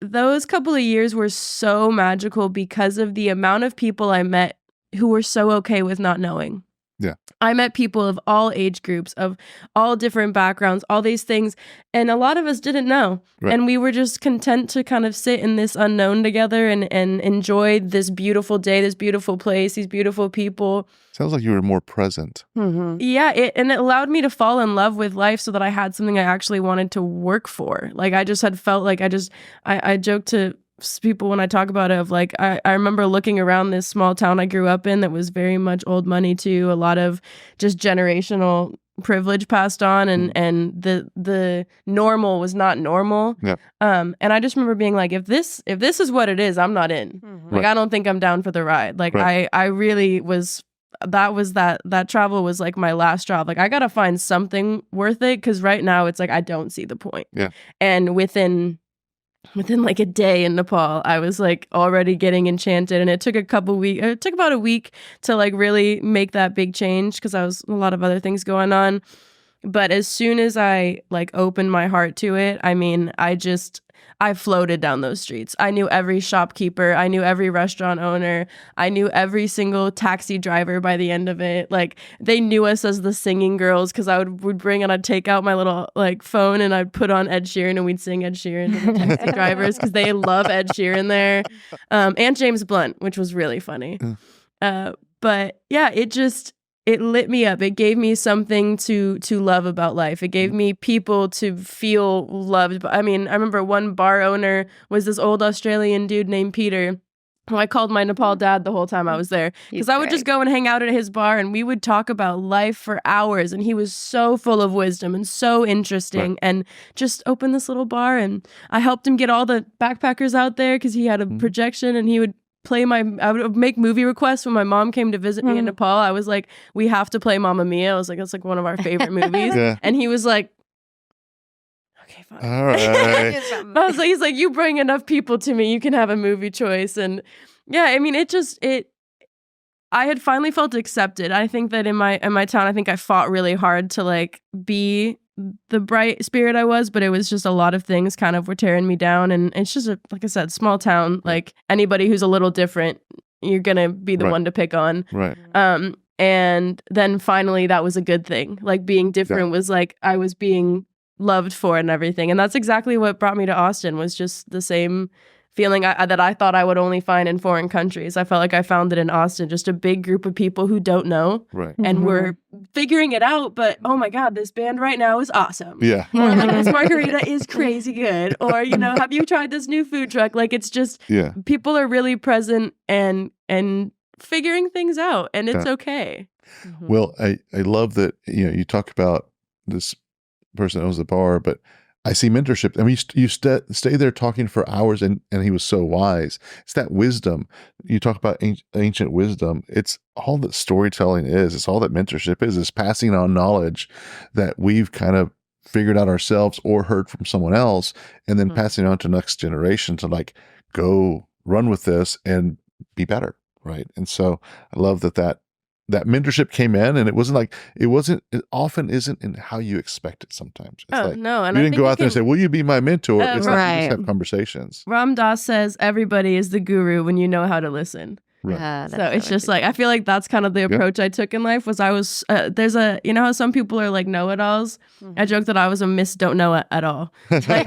D: those couple of years were so magical because of the amount of people I met who were so okay with not knowing.
B: Yeah.
D: I met people of all age groups, of all different backgrounds, all these things. And a lot of us didn't know. Right. And we were just content to kind of sit in this unknown together and enjoy this beautiful day, this beautiful place, these beautiful people.
B: Sounds like you were more present.
C: Mm-hmm.
D: Yeah. And it allowed me to fall in love with life, so that I had something I actually wanted to work for. Like, I just had felt like I joked to people when I talk about it, of like, I remember looking around this small town I grew up in that was very much old money too, a lot of just generational privilege passed on, and the normal was not normal. Yeah. And I just remember being like, if this is what it is, I'm not in. Mm-hmm. Like, I don't think I'm down for the ride. Like, I really was. That travel was like my last job. Like, I gotta find something worth it, because right now it's like I don't see the point. Yeah. And within like a day in Nepal, I was like already getting enchanted, and it took about a week to like really make that big change, because I was a lot of other things going on. But as soon as I like opened my heart to it, I mean, I floated down those streets. I knew every shopkeeper. I knew every restaurant owner. I knew every single taxi driver by the end of it. Like, they knew us as the singing girls, because I would bring and I'd take out my little like phone and I'd put on Ed Sheeran, and we'd sing Ed Sheeran to the taxi drivers, because they love Ed Sheeran there. And James Blunt, which was really funny. But yeah, it lit me up. It gave me something to love about life. It gave me people to feel loved. I mean, I remember one bar owner was this old Australian dude named Peter, who I called my Nepal dad the whole time I was there, because I would just go and hang out at his bar, and we would talk about life for hours. And he was so full of wisdom and so interesting, and just opened this little bar. And I helped him get all the backpackers out there, because he had a projection, and he would I would make movie requests when my mom came to visit me in Nepal. I was like, we have to play Mamma Mia. I was like, that's like one of our favorite movies. Yeah. And he was like, okay, fine.
B: All right.
D: I was like, he's like, you bring enough people to me, you can have a movie choice. And yeah, I mean, I had finally felt accepted. I think that in my town, I think I fought really hard to like be the bright spirit I was, but it was just a lot of things kind of were tearing me down. And it's just like I said, small town. Like anybody who's a little different, you're gonna be the one to pick on.
B: Right.
D: And then finally, that was a good thing. Like being different was like I was being loved for and everything. And that's exactly what brought me to Austin, was just the same feeling that I thought I would only find in foreign countries. I felt like I found it in Austin, just a big group of people who don't know.
B: Right.
D: And we're figuring it out, but oh my God, this band right now is awesome.
B: Yeah.
D: Or like this margarita is crazy good. Or, you know, have you tried this new food truck? Like it's just, people are really present and figuring things out, and it's okay.
B: Well, I love that, you know, you talk about this person that owns the bar, but I see mentorship. I mean, you stay there talking for hours, and he was so wise. It's that wisdom. You talk about ancient wisdom. It's all that storytelling is. It's all that mentorship is passing on knowledge that we've kind of figured out ourselves or heard from someone else, and then passing on to next generation to like, go run with this and be better. Right. And so I love that mentorship came in, and it often isn't in how you expect it sometimes. It's like,
D: no. And
B: you didn't go out there and say, will you be my mentor? It's like you just have conversations.
D: Ram Dass says everybody is the guru when you know how to listen.
B: Right.
D: So it's just like, I feel like that's kind of the approach I took in life. Was I was, there's a, you know how some people are like know-it-alls? I joke that I was a miss don't know it at all. Like,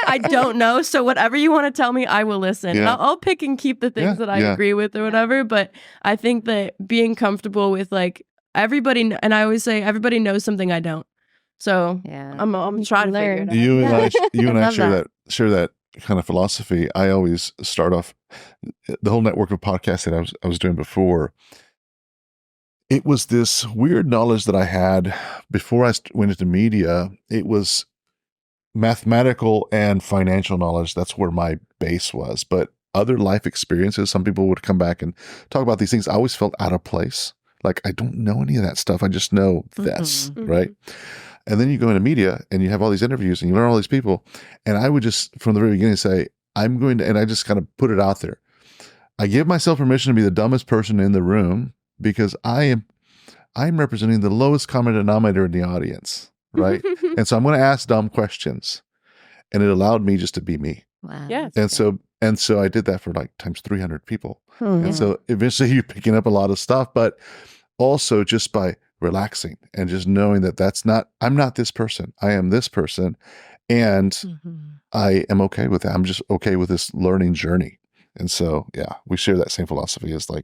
D: I don't know. So whatever you want to tell me, I will listen.
B: Yeah.
D: I'll pick and keep the things that I agree with or whatever. But I think that being comfortable with like everybody, and I always say everybody knows something I don't. So I'm trying to figure it out.
B: You and I share that kind of philosophy. I always start off the whole network of podcasts that I was doing before. It was this weird knowledge that I had before I went into media. It was mathematical and financial knowledge. That's where my base was. But other life experiences, some people would come back and talk about these things. I always felt out of place. Like, I don't know any of that stuff. I just know this, right? And then you go into media and you have all these interviews and you learn all these people. And I would just, from the very beginning, say, I'm going to, and I just kind of put it out there. I give myself permission to be the dumbest person in the room because I'm representing the lowest common denominator in the audience, right? And so I'm going to ask dumb questions. And it allowed me just to be me.
E: Wow.
D: Yeah.
B: And so I did that for like times 300 people. And so eventually you're picking up a lot of stuff, but also just by relaxing and just knowing that I'm not this person. I am this person. And I am okay with that. I'm just okay with this learning journey. And so, we share that same philosophy. Is like,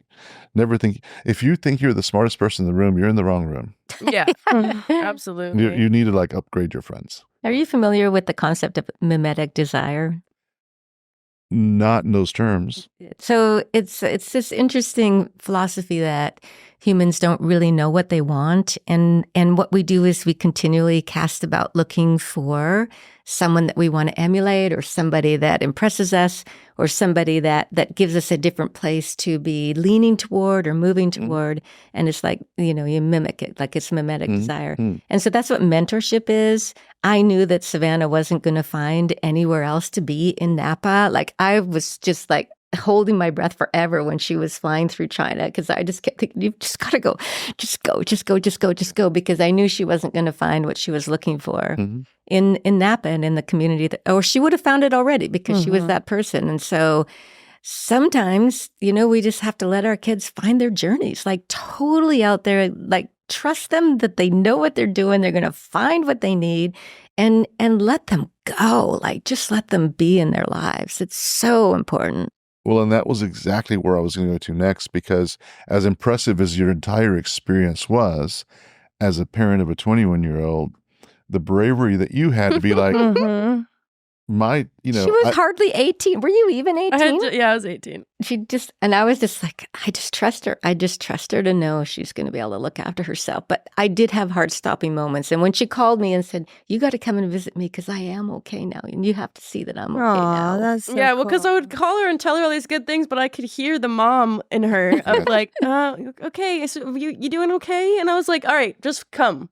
B: never think, if you think you're the smartest person in the room, you're in the wrong room.
D: Yeah, absolutely.
B: You need to like upgrade your friends.
E: Are you familiar with the concept of mimetic desire?
B: Not in those terms.
E: So it's this interesting philosophy that humans don't really know what they want. And what we do is we continually cast about looking for someone that we want to emulate, or somebody that impresses us, or somebody that gives us a different place to be leaning toward or moving toward. And it's like, you mimic it, like it's mimetic desire. And so that's what mentorship is. I knew that Savannah wasn't going to find anywhere else to be in Napa. Like, I was just like holding my breath forever when she was flying through China, because I just kept thinking, you've just got to go, just go, because I knew she wasn't going to find what she was looking for in Napa and in the community, or she would have found it already because she was that person. And so sometimes, we just have to let our kids find their journeys, like totally out there, like trust them that they know what they're doing. They're going to find what they need, and let them go. Like, just let them be in their lives. It's so important.
B: Well, and that was exactly where I was going to go to next, because as impressive as your entire experience was, as a parent of a 21-year-old, the bravery that you had to be like, she
E: was hardly 18. Were you even 18?
D: I was 18.
E: And I was just like, I just trust her. I just trust her to know she's going to be able to look after herself. But I did have heart-stopping moments. And when she called me and said, you got to come and visit me because I am okay now. And you have to see that I'm okay now.
C: That's so
D: well, because I would call her and tell her all these good things, but I could hear the mom in her of like, okay, so you doing okay? And I was like, all right, just come.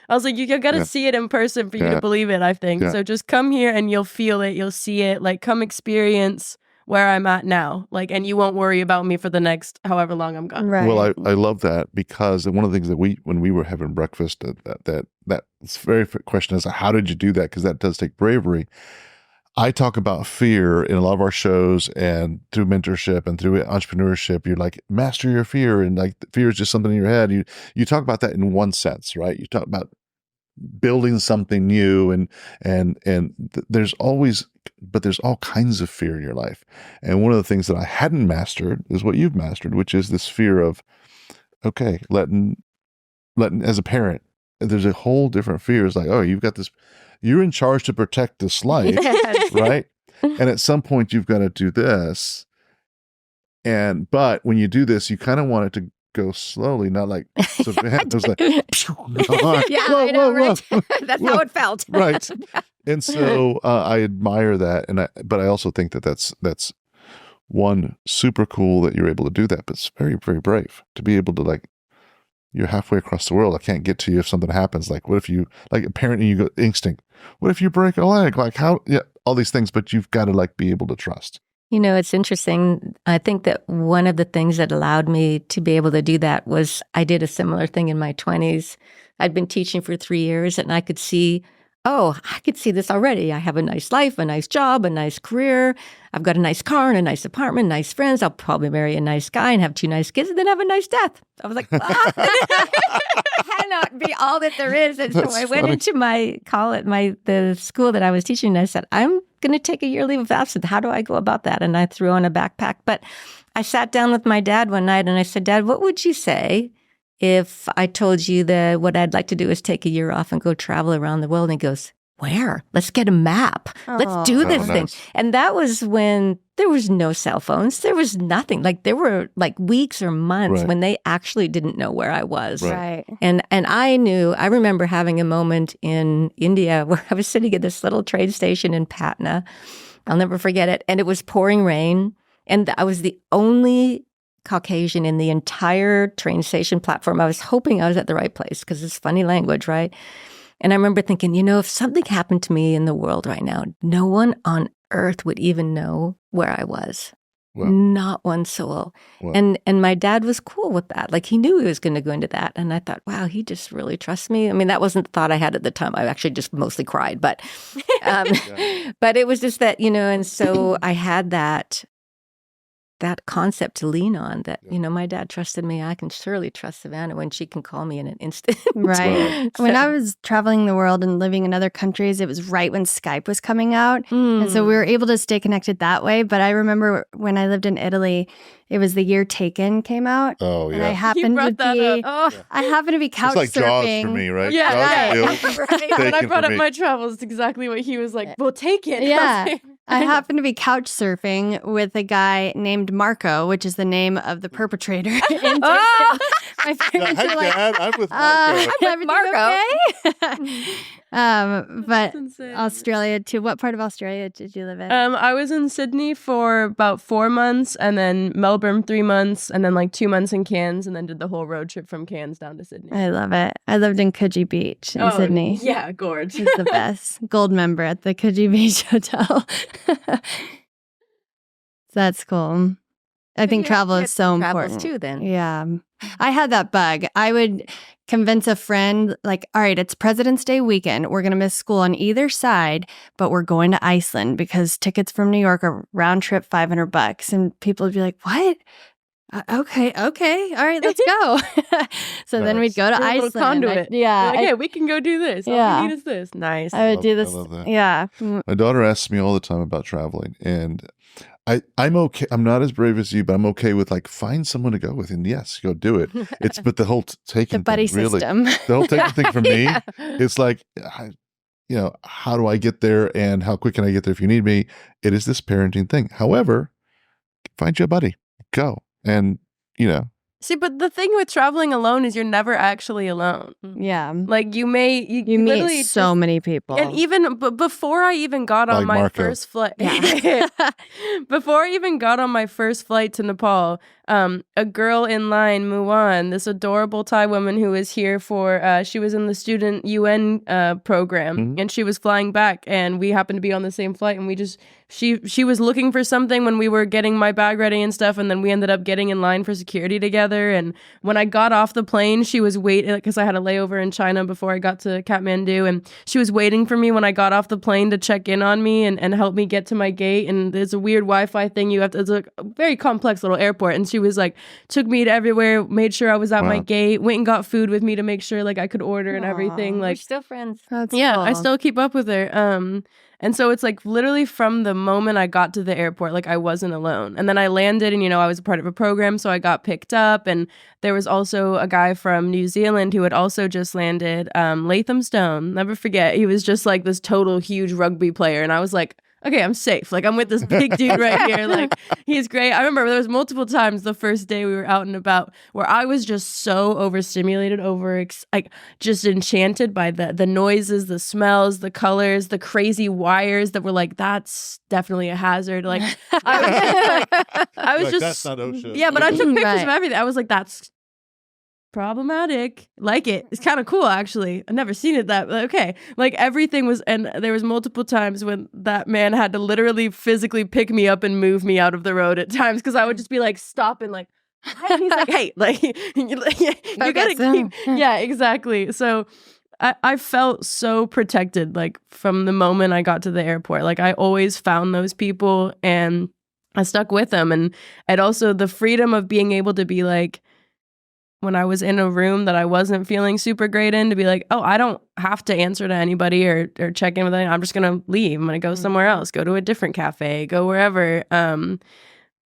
D: I was like, you got to
B: Yeah.
D: see it in person for you
B: Yeah.
D: to believe it, I think.
B: Yeah.
D: So just come here and you'll feel it. You'll see it. Like, come experience where I'm at now. Like, and you won't worry about me for the next however long I'm gone.
C: Right.
B: Well, I love that, because one of the things that when we were having breakfast, that very question is, how did you do that? Because that does take bravery. I talk about fear in a lot of our shows, and through mentorship and through entrepreneurship, you're like, master your fear. And like, fear is just something in your head. You talk about that in one sense, right? You talk about building something new, and there's always, but there's all kinds of fear in your life. And one of the things that I hadn't mastered is what you've mastered, which is this fear of, okay, letting as a parent, there's a whole different fear. It's like, oh, you're in charge to protect this life,
E: Yes.
B: right? And at some point you've got to do this. But when you do this, you kind of want it to go slowly, not like, so it was like,
E: Yeah,
B: whoa,
E: I know,
B: whoa,
E: right?
B: whoa.
E: That's how it felt.
B: Right. And so I admire that. But I also think that that's one, super cool that you're able to do that, but it's very, very brave to be able to, like, you're halfway across the world. I can't get to you if something happens. Like, what if you, like, apparently you go instinct. What if you break a leg? Like, how, yeah, all these things, but you've got to, like, be able to trust.
E: You know, it's interesting. I think that one of the things that allowed me to be able to do that was I did a similar thing in my 20s. I'd been teaching for 3 years, and I could see this already. I have a nice life, a nice job, a nice career. I've got a nice car and a nice apartment, nice friends. I'll probably marry a nice guy and have 2 nice kids and then have a nice death. I was like, cannot be all that there is. And so
B: That's
E: I went
B: funny.
E: into the school that I was teaching, and I said, I'm going to take a year leave of absence. How do I go about that? And I threw on a backpack. But I sat down with my dad one night and I said, Dad, what would you say if I told you that what I'd like to do is take a year off and go travel around the world? And he goes, where? Let's get a map. Let's do this thing.
B: Nice.
E: And that was when there was no cell phones. There was nothing. Like, there were like weeks or months
B: Right.
E: when they actually didn't know where I was.
B: Right.
C: Right.
E: And I remember having a moment in India where I was sitting at this little train station in Patna. I'll never forget it. And it was pouring rain. And I was the only Caucasian in the entire train station platform. I was hoping I was at the right place because it's funny language, right? And I remember thinking, if something happened to me in the world right now, no one on earth would even know where I was.
B: Wow.
E: Not one soul.
B: Wow.
E: And my dad was cool with that. Like, he knew he was going to go into that. And I thought, wow, he just really trusts me. I mean, that wasn't the thought I had at the time. I actually just mostly cried. But but it was just that, and so I had that concept to lean on, that, my dad trusted me. I can surely trust Savannah when she can call me in an instant.
C: Right.
E: So-
C: When I was traveling the world and living in other countries, it was right when Skype was coming out. And so we were able to stay connected that way. But I remember when I lived in Italy, it was the year Taken came out.
B: Oh,
C: And I
B: yeah.
C: happened to
D: brought that
C: be
D: up.
C: I happened to be couch
B: It's like
C: surfing.
B: Jaws for me, right?
D: Yeah,
B: Jaws
D: right.
B: feels
D: When I
B: taken
D: brought
B: for
D: up
B: me.
D: my travels, it's exactly what he was like, well, take it.
C: Yeah. I happened to be couch surfing with a guy named Marco, which is the name of the perpetrator. in Taken.
D: Oh!
C: My
B: Yeah,
C: parents
B: hi,
C: were like,
B: Dad. I'm with Marco.
C: everything
E: Marco.
C: okay? But
D: That's insane.
C: Australia too. What part of Australia did you live in?
D: I was in Sydney for about 4 months, and then Melbourne 3 months, and then like 2 months in Cairns, and then did the whole road trip from Cairns down to Sydney.
C: I love it. I lived in Coogee Beach in Sydney.
D: Yeah, gorge.
C: It's the best. Gold member at the Coogee Beach Hotel. That's cool. I think
E: Yeah,
C: travel
E: you
C: is
E: had
C: so
E: travels
C: important.
E: too, then.
C: Yeah. I had that bug. I would convince a friend, like, all right, it's President's Day weekend. We're going to miss school on either side, but we're going to Iceland because tickets from New York are round trip $500. And people would be like, what? Okay. All right, let's go. So then we'd go to
D: You're a little
C: Iceland.
D: conduit.
C: Yeah.
D: Yeah, we can go do this. All
C: Yeah.
D: we need is this. Nice.
C: I would do
B: I
C: this.
B: love that.
C: Yeah.
B: My daughter asks me all the time about traveling, and I'm okay. I'm not as brave as you, but I'm okay with, like, find someone to go with, and yes, go do it. It's but the whole
C: The
B: taking
C: buddy
B: thing, really,
C: system.
B: the whole taking thing for me,
E: Yeah.
B: it's like, how do I get there, and how quick can I get there if you need me? It is this parenting thing. However, find you a buddy, go, and
D: See, but the thing with traveling alone is you're never actually alone.
C: Yeah.
D: Like, you
C: You
D: literally
C: meet so many people.
D: And even before I even got on
B: Like
D: my
B: Marco.
D: first flight,
C: Yeah.
D: before I even got on my first flight to Nepal, a girl in line, Muan, this adorable Thai woman who was here for, she was in the student UN program, and she was flying back, and we happened to be on the same flight, and we just, she was looking for something when we were getting my bag ready and stuff, and then we ended up getting in line for security together. And when I got off the plane, she was waiting, because I had a layover in China before I got to Kathmandu, and she was waiting for me when I got off the plane to check in on me and help me get to my gate. And there's a weird Wi-Fi thing you have to, it's a very complex little airport, and she was like, took me to everywhere, made sure I was at my gate, went and got food with me to make sure like I could order and everything. Like,
E: we're still friends.
C: That's
D: yeah,
C: cool.
D: I still keep up with her. And so it's like literally from the moment I got to the airport, like I wasn't alone. And then I landed and, I was a part of a program, so I got picked up. And there was also a guy from New Zealand who had also just landed, Latham Stone. Never forget. He was just like this total huge rugby player. And I was like, okay, I'm safe. Like, I'm with this big dude right here. Like, he's great. I remember there was multiple times the first day we were out and about where I was just so overstimulated, just enchanted by the noises, the smells, the colors, the crazy wires that were like, that's definitely a hazard. Like, I was
B: Like,
D: just,
B: that's not OSHA.
D: yeah, but I took pictures
C: Right.
D: of everything. I was like, that's problematic. Like it. It's kind of cool, actually. I've never seen it that, but okay. Like everything was, and there was multiple times when that man had to literally physically pick me up and move me out of the road at times, because I would just be like stopping, like, and he's like, hey, like, you gotta keep, yeah, exactly. So I felt so protected, like from the moment I got to the airport. Like I always found those people and I stuck with them. And also the freedom of being able to be like, when I was in a room that I wasn't feeling super great in, to be like, oh, I don't have to answer to anybody or check in with anyone. I'm just going to leave. I'm going to go somewhere else, go to a different cafe, go wherever.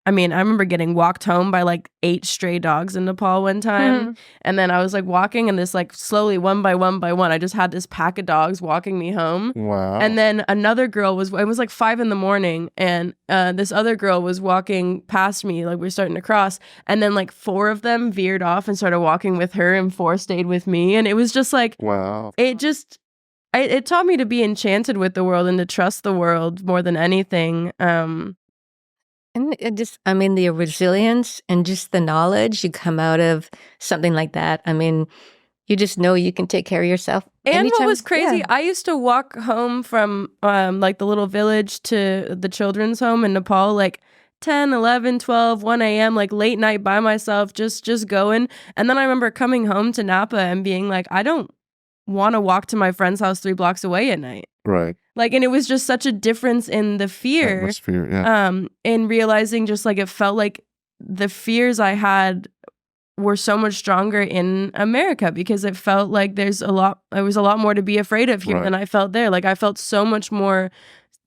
D: I mean, I remember getting walked home by like 8 stray dogs in Nepal one time. And then I was like walking and this like slowly one by one, I just had this pack of dogs walking me home.
B: Wow.
D: And then another girl it was like 5 a.m. and this other girl was walking past me, like we were starting to cross. And then like 4 of them veered off and started walking with her and 4 stayed with me. And it was just like,
B: Wow.
D: it taught me to be enchanted with the world and to trust the world more than anything.
E: And it just, I mean, the resilience and just the knowledge you come out of something like that. I mean, you just know you can take care of yourself.
D: And
E: anytime.
D: what was crazy,
E: Yeah.
D: I used to walk home from like the little village to the children's home in Nepal, like 10, 11, 12, 1 a.m., like late night by myself, just going. And then I remember coming home to Napa and being like, I don't want to walk to my friend's house 3 blocks away at night.
B: Right.
D: Like, and it was just such a difference in the fear.
B: Atmosphere, yeah.
D: In realizing just like it felt like the fears I had were so much stronger in America, because it felt like there was a lot more to be afraid of here
B: Right.
D: than I felt there. Like I felt so much more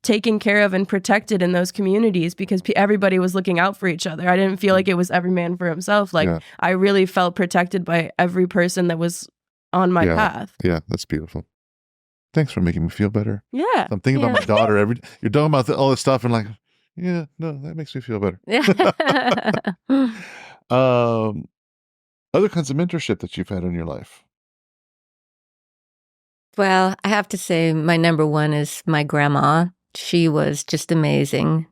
D: taken care of and protected in those communities because everybody was looking out for each other. I didn't feel like it was every man for himself. Like I really felt protected by every person that was on my path.
B: Yeah, that's beautiful. Thanks for making me feel better.
D: Yeah.
B: I'm thinking about my daughter you're talking about all this stuff and like, yeah, no, that makes me feel better.
E: Yeah.
B: Other kinds of mentorship that you've had in your life.
E: Well, I have to say my number one is my grandma. She was just amazing.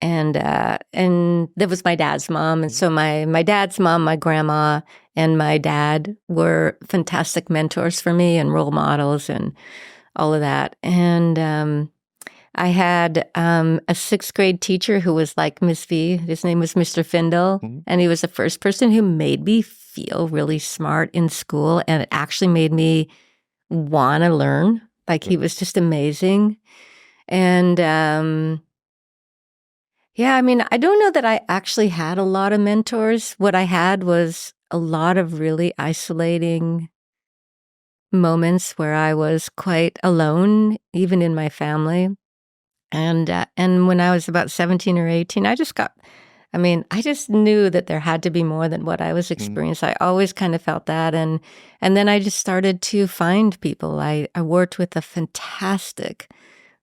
E: And that was my dad's mom. And so my dad's mom, my grandma, and my dad were fantastic mentors for me and role models and all of that. And I had a 6th grade teacher who was like Miss V. His name was Mr. Findle.
B: Mhm.
E: And he was the first person who made me feel really smart in school. And it actually made me want to learn. Like he was just amazing. And yeah, I mean, I don't know that I actually had a lot of mentors. What I had was a lot of really isolating moments where I was quite alone, even in my family. And when I was about 17 or 18, I just knew that there had to be more than what I was experiencing. I always kind of felt that. And then I just started to find people. I worked with a fantastic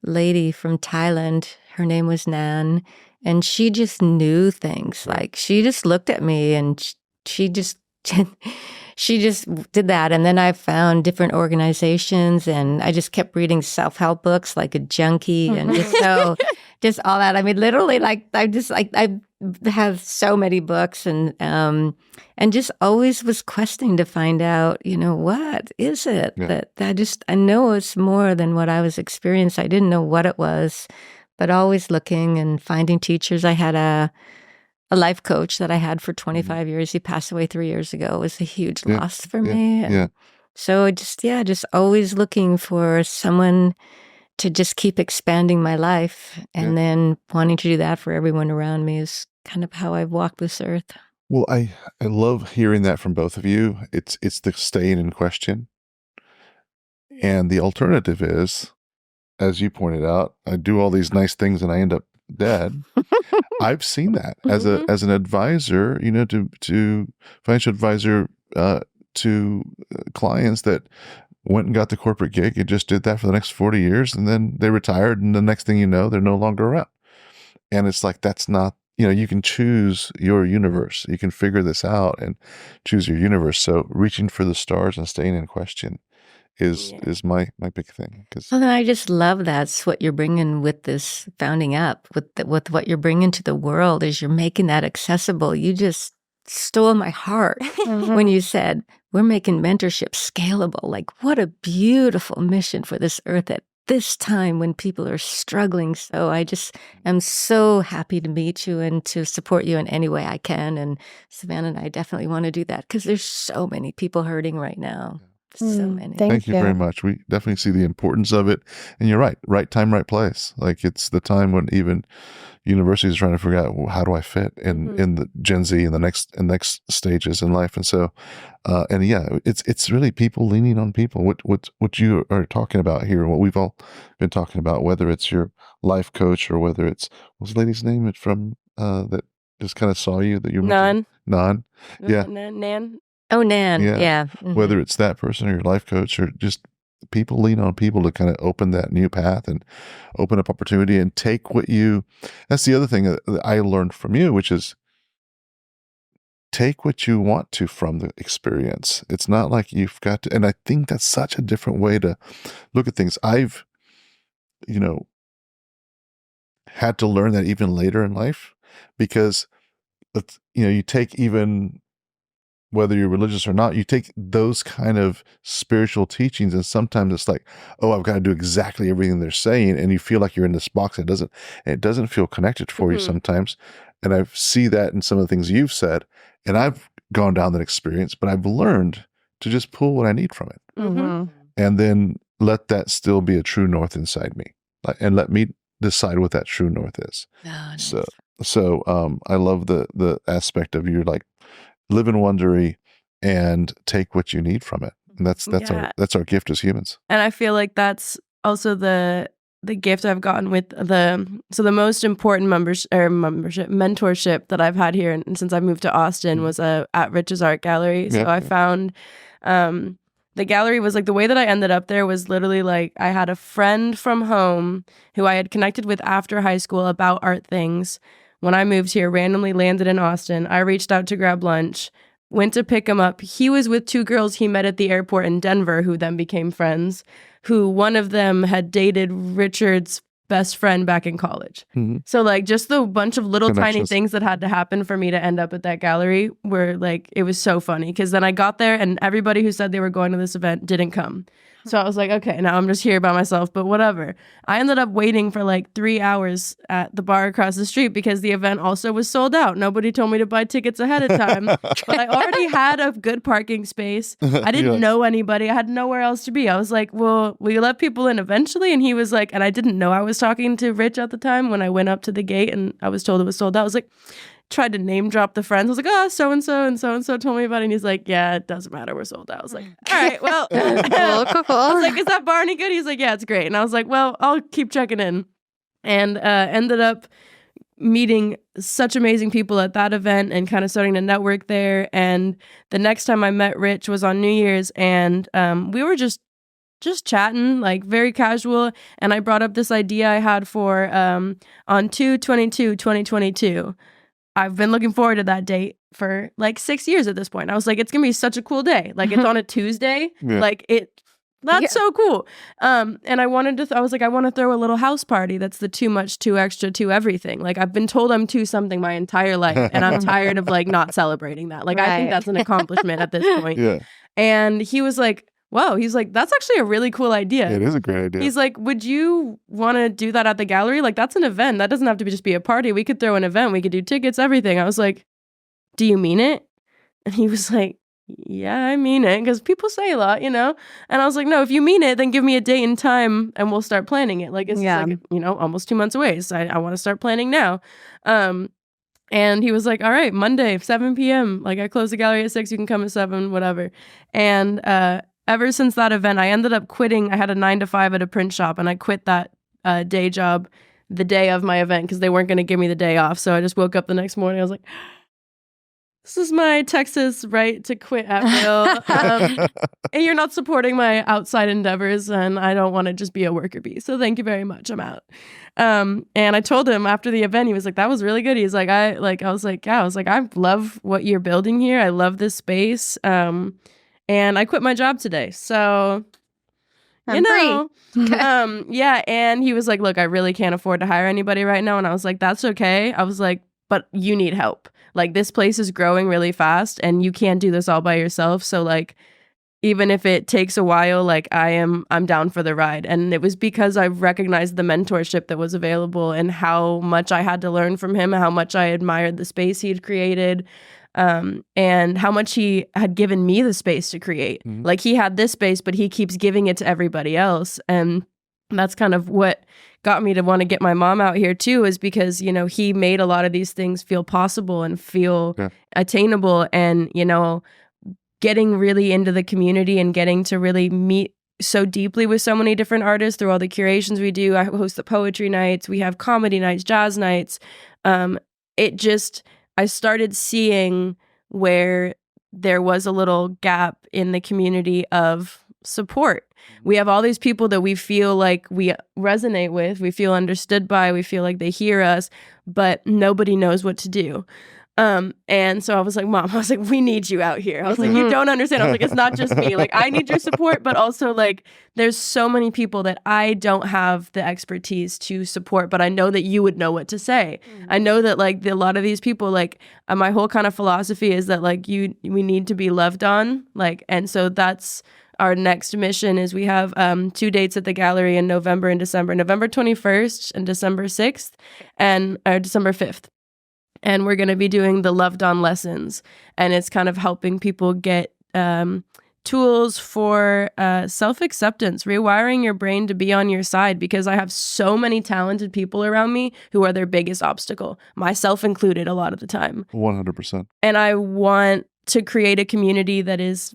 E: lady from Thailand. Her name was Nan. And she just knew things. Like she just looked at me and she just did that. And then I found different organizations and I just kept reading self-help books like a junkie and just all that. I mean, literally, like I have so many books and just always was questing to find out, what is it that I know it's more than what I was experiencing. I didn't know what it was, but always looking and finding teachers. I had a life coach that I had for 25 years. He passed away 3 years ago. It was a huge loss for me. And so just always looking for someone to just keep expanding my life, and then wanting to do that for everyone around me is kind of how I've walked this earth.
B: Well, I love hearing that from both of you. It's the staying in question. And the alternative is, as you pointed out, I do all these nice things and I end up dead. I've seen that as an advisor, to financial advisor to clients that went and got the corporate gig and just did that for the next 40 years. And then they retired. And the next thing you know, they're no longer around. And it's like, that's not, you can choose your universe. You can figure this out and choose your universe. So reaching for the stars and staying in question is my big thing.
E: Well, I just love that's what you're bringing with this founding up, with what you're bringing to the world, is you're making that accessible. You just stole my heart when you said, we're making mentorship scalable. Like, what a beautiful mission for this earth at this time when people are struggling. So I just am so happy to meet you and to support you in any way I can. And Savannah and I definitely want to do that because there's so many people hurting right now. So many.
B: Thank you very much. We definitely see the importance of it. And you're right time, right place. Like, it's the time when even universities are trying to figure out, well, how do I fit in the Gen Z and the next stages in life. And so, it's really people leaning on people. What you are talking about here, what we've all been talking about, whether it's your life coach or whether it's, what's the lady's name from that just kind of saw you that you
D: Nan.
B: Yeah.
D: Nan.
E: Oh, Nan. Yeah.
B: Whether it's that person or your life coach, or just people lean on people to kind of open that new path and open up opportunity and take that's the other thing that I learned from you, which is take what you want to from the experience. It's not like you've got to, and I think that's such a different way to look at things. I've, had to learn that even later in life, because, you take even, whether you're religious or not, you take those kind of spiritual teachings, and sometimes it's like, oh, I've got to do exactly everything they're saying, and you feel like you're in this box. It doesn't feel connected for you sometimes. And I see that in some of the things you've said, and I've gone down that experience, but I've learned to just pull what I need from it, and then let that still be a true north inside me, and let me decide what that true north is. Oh, nice. So I love the aspect of you, like, live in wondery and take what you need from it. And that's our gift as humans.
D: And I feel like that's also the gift I've gotten with the most important mentorship that I've had here since I moved to Austin was at Rich's Art Gallery. So I found the gallery was like, the way that I ended up there was literally like, I had a friend from home who I had connected with after high school about art things. When I moved here, randomly landed in Austin. I reached out to grab lunch, went to pick him up. He was with two girls he met at the airport in Denver who then became friends, who one of them had dated Richard's best friend back in college. So like just the bunch of little tiny things that had to happen for me to end up at that gallery were like, it was so funny, because then I got there and everybody who said they were going to this event didn't come. So I was like, okay, now I'm just here by myself, but whatever. I ended up waiting for like 3 hours at the bar across the street because the event also was sold out. Nobody told me to buy tickets ahead of time. But I already had a good parking space. I didn't know anybody. I had nowhere else to be. I was like, well, will you let people in eventually? And he was like, and I didn't know I was talking to Rich at the time when I went up to the gate and I was told it was sold out. I was like, tried to name drop the friends. I was like, oh, so-and-so and so-and-so told me about it. And he's like, yeah, it doesn't matter. We're sold out. I was like, all right, well.
C: Cool.
D: I was like, is that bar any good? He's like, yeah, it's great. And I was like, well, I'll keep checking in. And ended up meeting such amazing people at that event and kind of starting to network there. And the next time I met Rich was on New Year's, and we were just chatting, like very casual. And I brought up this idea I had for on 2/22/2022. I've been looking forward to that date for like 6 years at this point. I was like, it's going to be such a cool day. Like, it's on a Tuesday. Like, it That's so cool. And I wanted to, I was like, I want to throw a little house party that's the too much, too extra, too everything. Like I've been told I'm too something my entire life and I'm tired of like not celebrating that. Like I think that's an accomplishment at this point.
B: Yeah.
D: And he was like, whoa, he's like, that's actually a really cool idea.
B: It is a great idea.
D: He's like, would you want to do that at the gallery? Like that's an event. That doesn't have to just be a party. We could throw an event. We could do tickets, everything. I was like, do you mean it? And he was like, yeah, I mean it, because people say a lot, you know? And I was like, no, if you mean it, then give me a date and time and we'll start planning it. Like, it's like, you know, almost 2 months away. So I want to start planning now. And he was like, all right, Monday, 7 p.m. Like I close the gallery at 6, you can come at 7, whatever. And ever since that event, I ended up quitting. I had a 9 to 5 at a print shop and I quit that day job the day of my event because they weren't going to give me the day off. So I just woke up the next morning. I was like, this is my Texas right to quit at will. And you're not supporting my outside endeavors, and I don't want to just be a worker bee. So thank you very much. I'm out. And I told him after the event, he was like, that was really good. He's like, I was like, I love what you're building here. I love this space. And I quit my job today. So
C: I'm free.
D: Yeah. And he was like, look, I really can't afford to hire anybody right now. And I was like, that's okay. I was like, but you need help. Like this place is growing really fast and you can't do this all by yourself. So like, even if it takes a while, like I'm down for the ride. And it was because I recognized the mentorship that was available and how much I had to learn from him, how much I admired the space he'd created, and how much he had given me the space to create.
B: Mm-hmm.
D: Like he had this space, but he keeps giving it to everybody else. And that's kind of what got me to want to get my mom out here too, is because, you know, he made a lot of these things feel possible and feel attainable. And, you know, getting really into the community and getting to really meet so deeply with so many different artists through all the curations we do. I host the poetry nights, we have comedy nights, jazz nights. I started seeing where there was a little gap in the community of support. We have all these people that we feel like we resonate with, we feel understood by, we feel like they hear us, but nobody knows what to do. And so I was like, Mom, I was like, we need you out here. I was like, you don't understand. I was like, it's not just me. Like, I need your support, but also like, there's so many people that I don't have the expertise to support, but I know that you would know what to say. I know that like a lot of these people, like my whole kind of philosophy is that like we need to be loved on. Like, and so that's our next mission. Is we have 2 dates at the gallery in November and December, November 21st and December 6th and December 5th. And we're going to be doing the Loved On lessons. And it's kind of helping people get tools for self-acceptance, rewiring your brain to be on your side, because I have so many talented people around me who are their biggest obstacle, myself included a lot of the time.
B: 100%.
D: And I want to create a community that is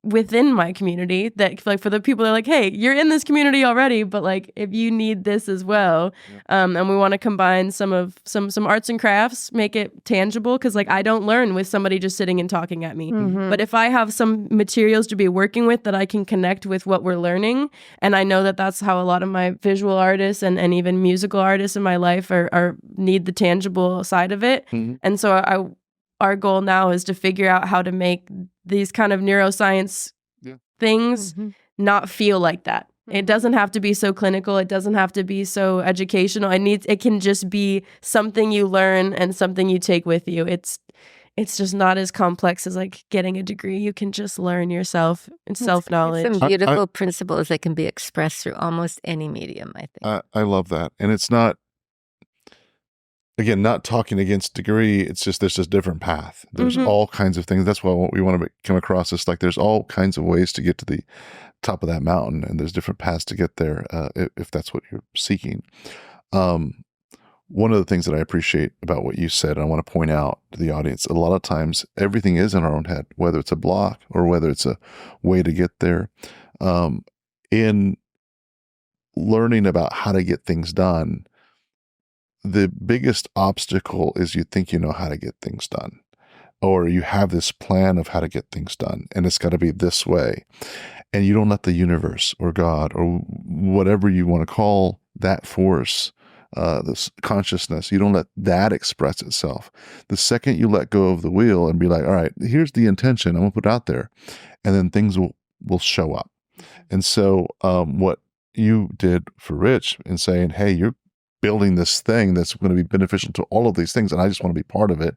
D: within my community, that like for the people that are like, hey, you're in this community already, but like if you need this as well, and we want to combine some arts and crafts, make it tangible, because like I don't learn with somebody just sitting and talking at me, but if I have some materials to be working with that I can connect with what we're learning, and I know that that's how a lot of my visual artists and even musical artists in my life are need the tangible side of it, and so our goal now is to figure out how to make these kind of neuroscience things not feel like that. It doesn't have to be so clinical. It doesn't have to be so educational. It can just be something you learn and something you take with you. It's just not as complex as like getting a degree. You can just learn yourself and self-knowledge.
E: Some beautiful principles that can be expressed through almost any medium, I think.
B: I love that. And it's not, again, not talking against degree. It's just, there's just different path. There's all kinds of things. That's why what we want to come across is like, there's all kinds of ways to get to the top of that mountain, and there's different paths to get there, if that's what you're seeking. One of the things that I appreciate about what you said, and I want to point out to the audience, a lot of times everything is in our own head, whether it's a block or whether it's a way to get there. In learning about how to get things done, the biggest obstacle is you think you know how to get things done, or you have this plan of how to get things done, and it's got to be this way. And you don't let the universe or God or whatever you want to call that force, this consciousness, you don't let that express itself. The second you let go of the wheel and be like, all right, here's the intention, I'm going to put it out there, and then things will show up. And so what you did for Rich in saying, hey, you're building this thing that's going to be beneficial to all of these things, and I just want to be part of it.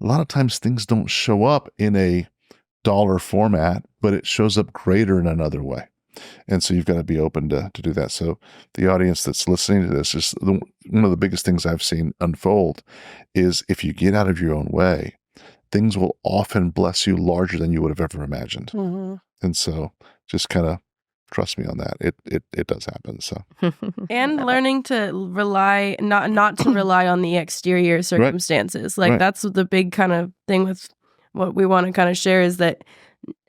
B: A lot of times things don't show up in a dollar format, but it shows up greater in another way. And so you've got to be open to do that. So the audience that's listening to this is one of the biggest things I've seen unfold is if you get out of your own way, things will often bless you larger than you would have ever imagined.
C: Mm-hmm.
B: And so just kind of trust me on that. It does happen. So
D: and learning to rely not to rely on the exterior circumstances. Like that's the big kind of thing with what we want to kind of share is that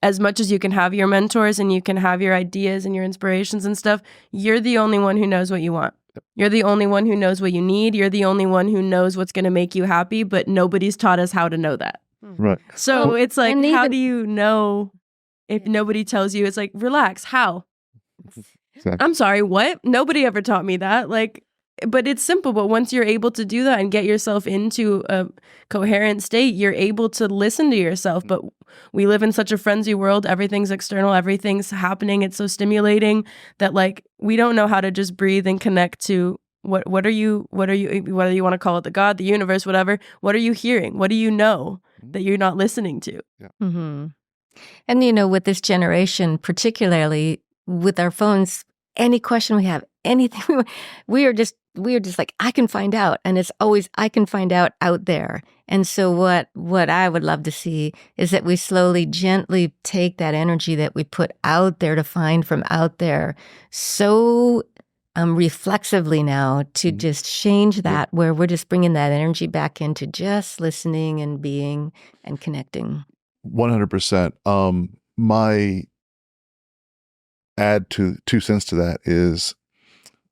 D: as much as you can have your mentors and you can have your ideas and your inspirations and stuff, you're the only one who knows what you want. You're the only one who knows what you need. You're the only one who knows what's going to make you happy, but nobody's taught us how to know that.
B: Right.
D: So it's like, how do you know if nobody tells you? It's like, relax. How?
B: Exactly.
D: I'm sorry, what? Nobody ever taught me that. Like, but it's simple. But once you're able to do that and get yourself into a coherent state, you're able to listen to yourself. But we live in such a frenzy world. Everything's external. Everything's happening. It's so stimulating that like we don't know how to just breathe and connect to what are you, whether you want to call it the God, the universe, whatever. What are you hearing? What do you know that you're not listening to?
B: Yeah.
E: Mm-hmm. And, with this generation, particularly with our phones, any question we have, anything, we are just like, I can find out. And it's always, I can find out there. And so what I would love to see is that we slowly, gently take that energy that we put out there to find from out there so reflexively now to just change that, where we're just bringing that energy back into just listening and being and connecting.
B: 100%. My add to 2 cents to that is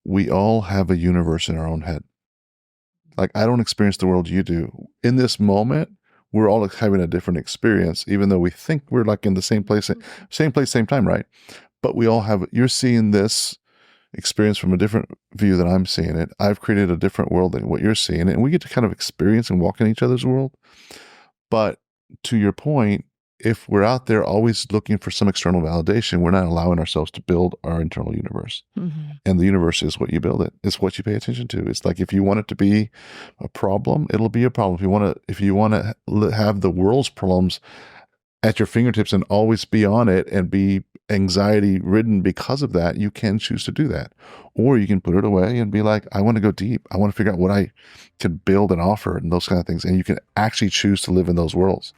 B: we all have a universe in our own head. Like, I don't experience the world you do. In this moment, we're all having a different experience, even though we think we're like in the same place, same time, right? But we all have, you're seeing this experience from a different view than I'm seeing it. I've created a different world than what you're seeing, and we get to kind of experience and walk in each other's world. But to your point, if we're out there always looking for some external validation, we're not allowing ourselves to build our internal universe. Mm-hmm. And the universe is what you build it. It's what you pay attention to. It's like if you want it to be a problem, it'll be a problem. If you want to have the world's problems at your fingertips and always be on it and be anxiety ridden because of that, you can choose to do that. Or you can put it away and be like, I want to go deep. I want to figure out what I can build and offer and those kind of things. And you can actually choose to live in those worlds.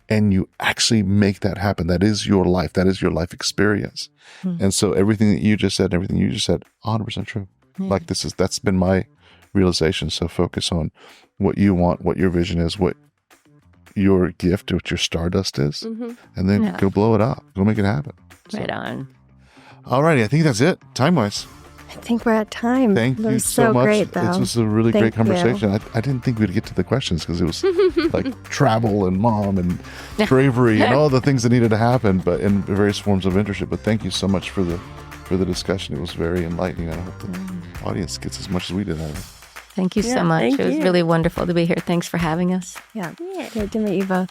B: And you actually make that happen. That is your life. That is your life experience. Mm-hmm. And so everything that you just said, 100% true. Mm-hmm. Like that's been my realization. So focus on what you want, what your vision is, what your gift, what your stardust is, and then go blow it up. Go make it happen.
E: Right on.
B: All righty. I think that's it. Time-wise.
C: I think we're at time.
B: Thank you so much. Great, this was a really great conversation. I didn't think we'd get to the questions because it was like travel and mom and bravery and all the things that needed to happen, but in various forms of mentorship. But thank you so much for the discussion. It was very enlightening. I hope the audience gets as much as we did out of it.
E: Thank you so much. It was really wonderful to be here. Thanks for having us.
C: Yeah. Great to meet you both.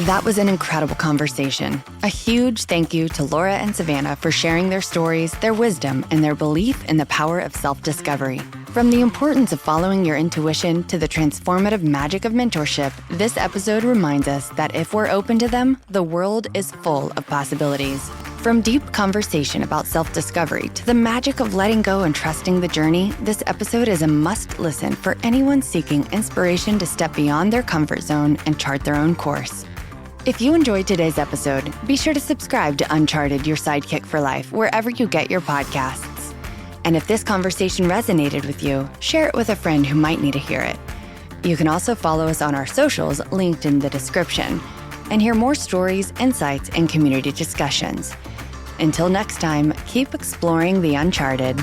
A: That was an incredible conversation. A huge thank you to Laura and Savannah for sharing their stories, their wisdom, and their belief in the power of self-discovery. From the importance of following your intuition to the transformative magic of mentorship, this episode reminds us that if we're open to them, the world is full of possibilities. From deep conversation about self-discovery to the magic of letting go and trusting the journey, this episode is a must-listen for anyone seeking inspiration to step beyond their comfort zone and chart their own course. If you enjoyed today's episode, be sure to subscribe to Uncharted, your sidekick for life, wherever you get your podcasts. And if this conversation resonated with you, share it with a friend who might need to hear it. You can also follow us on our socials linked in the description and hear more stories, insights, and community discussions. Until next time, keep exploring the uncharted.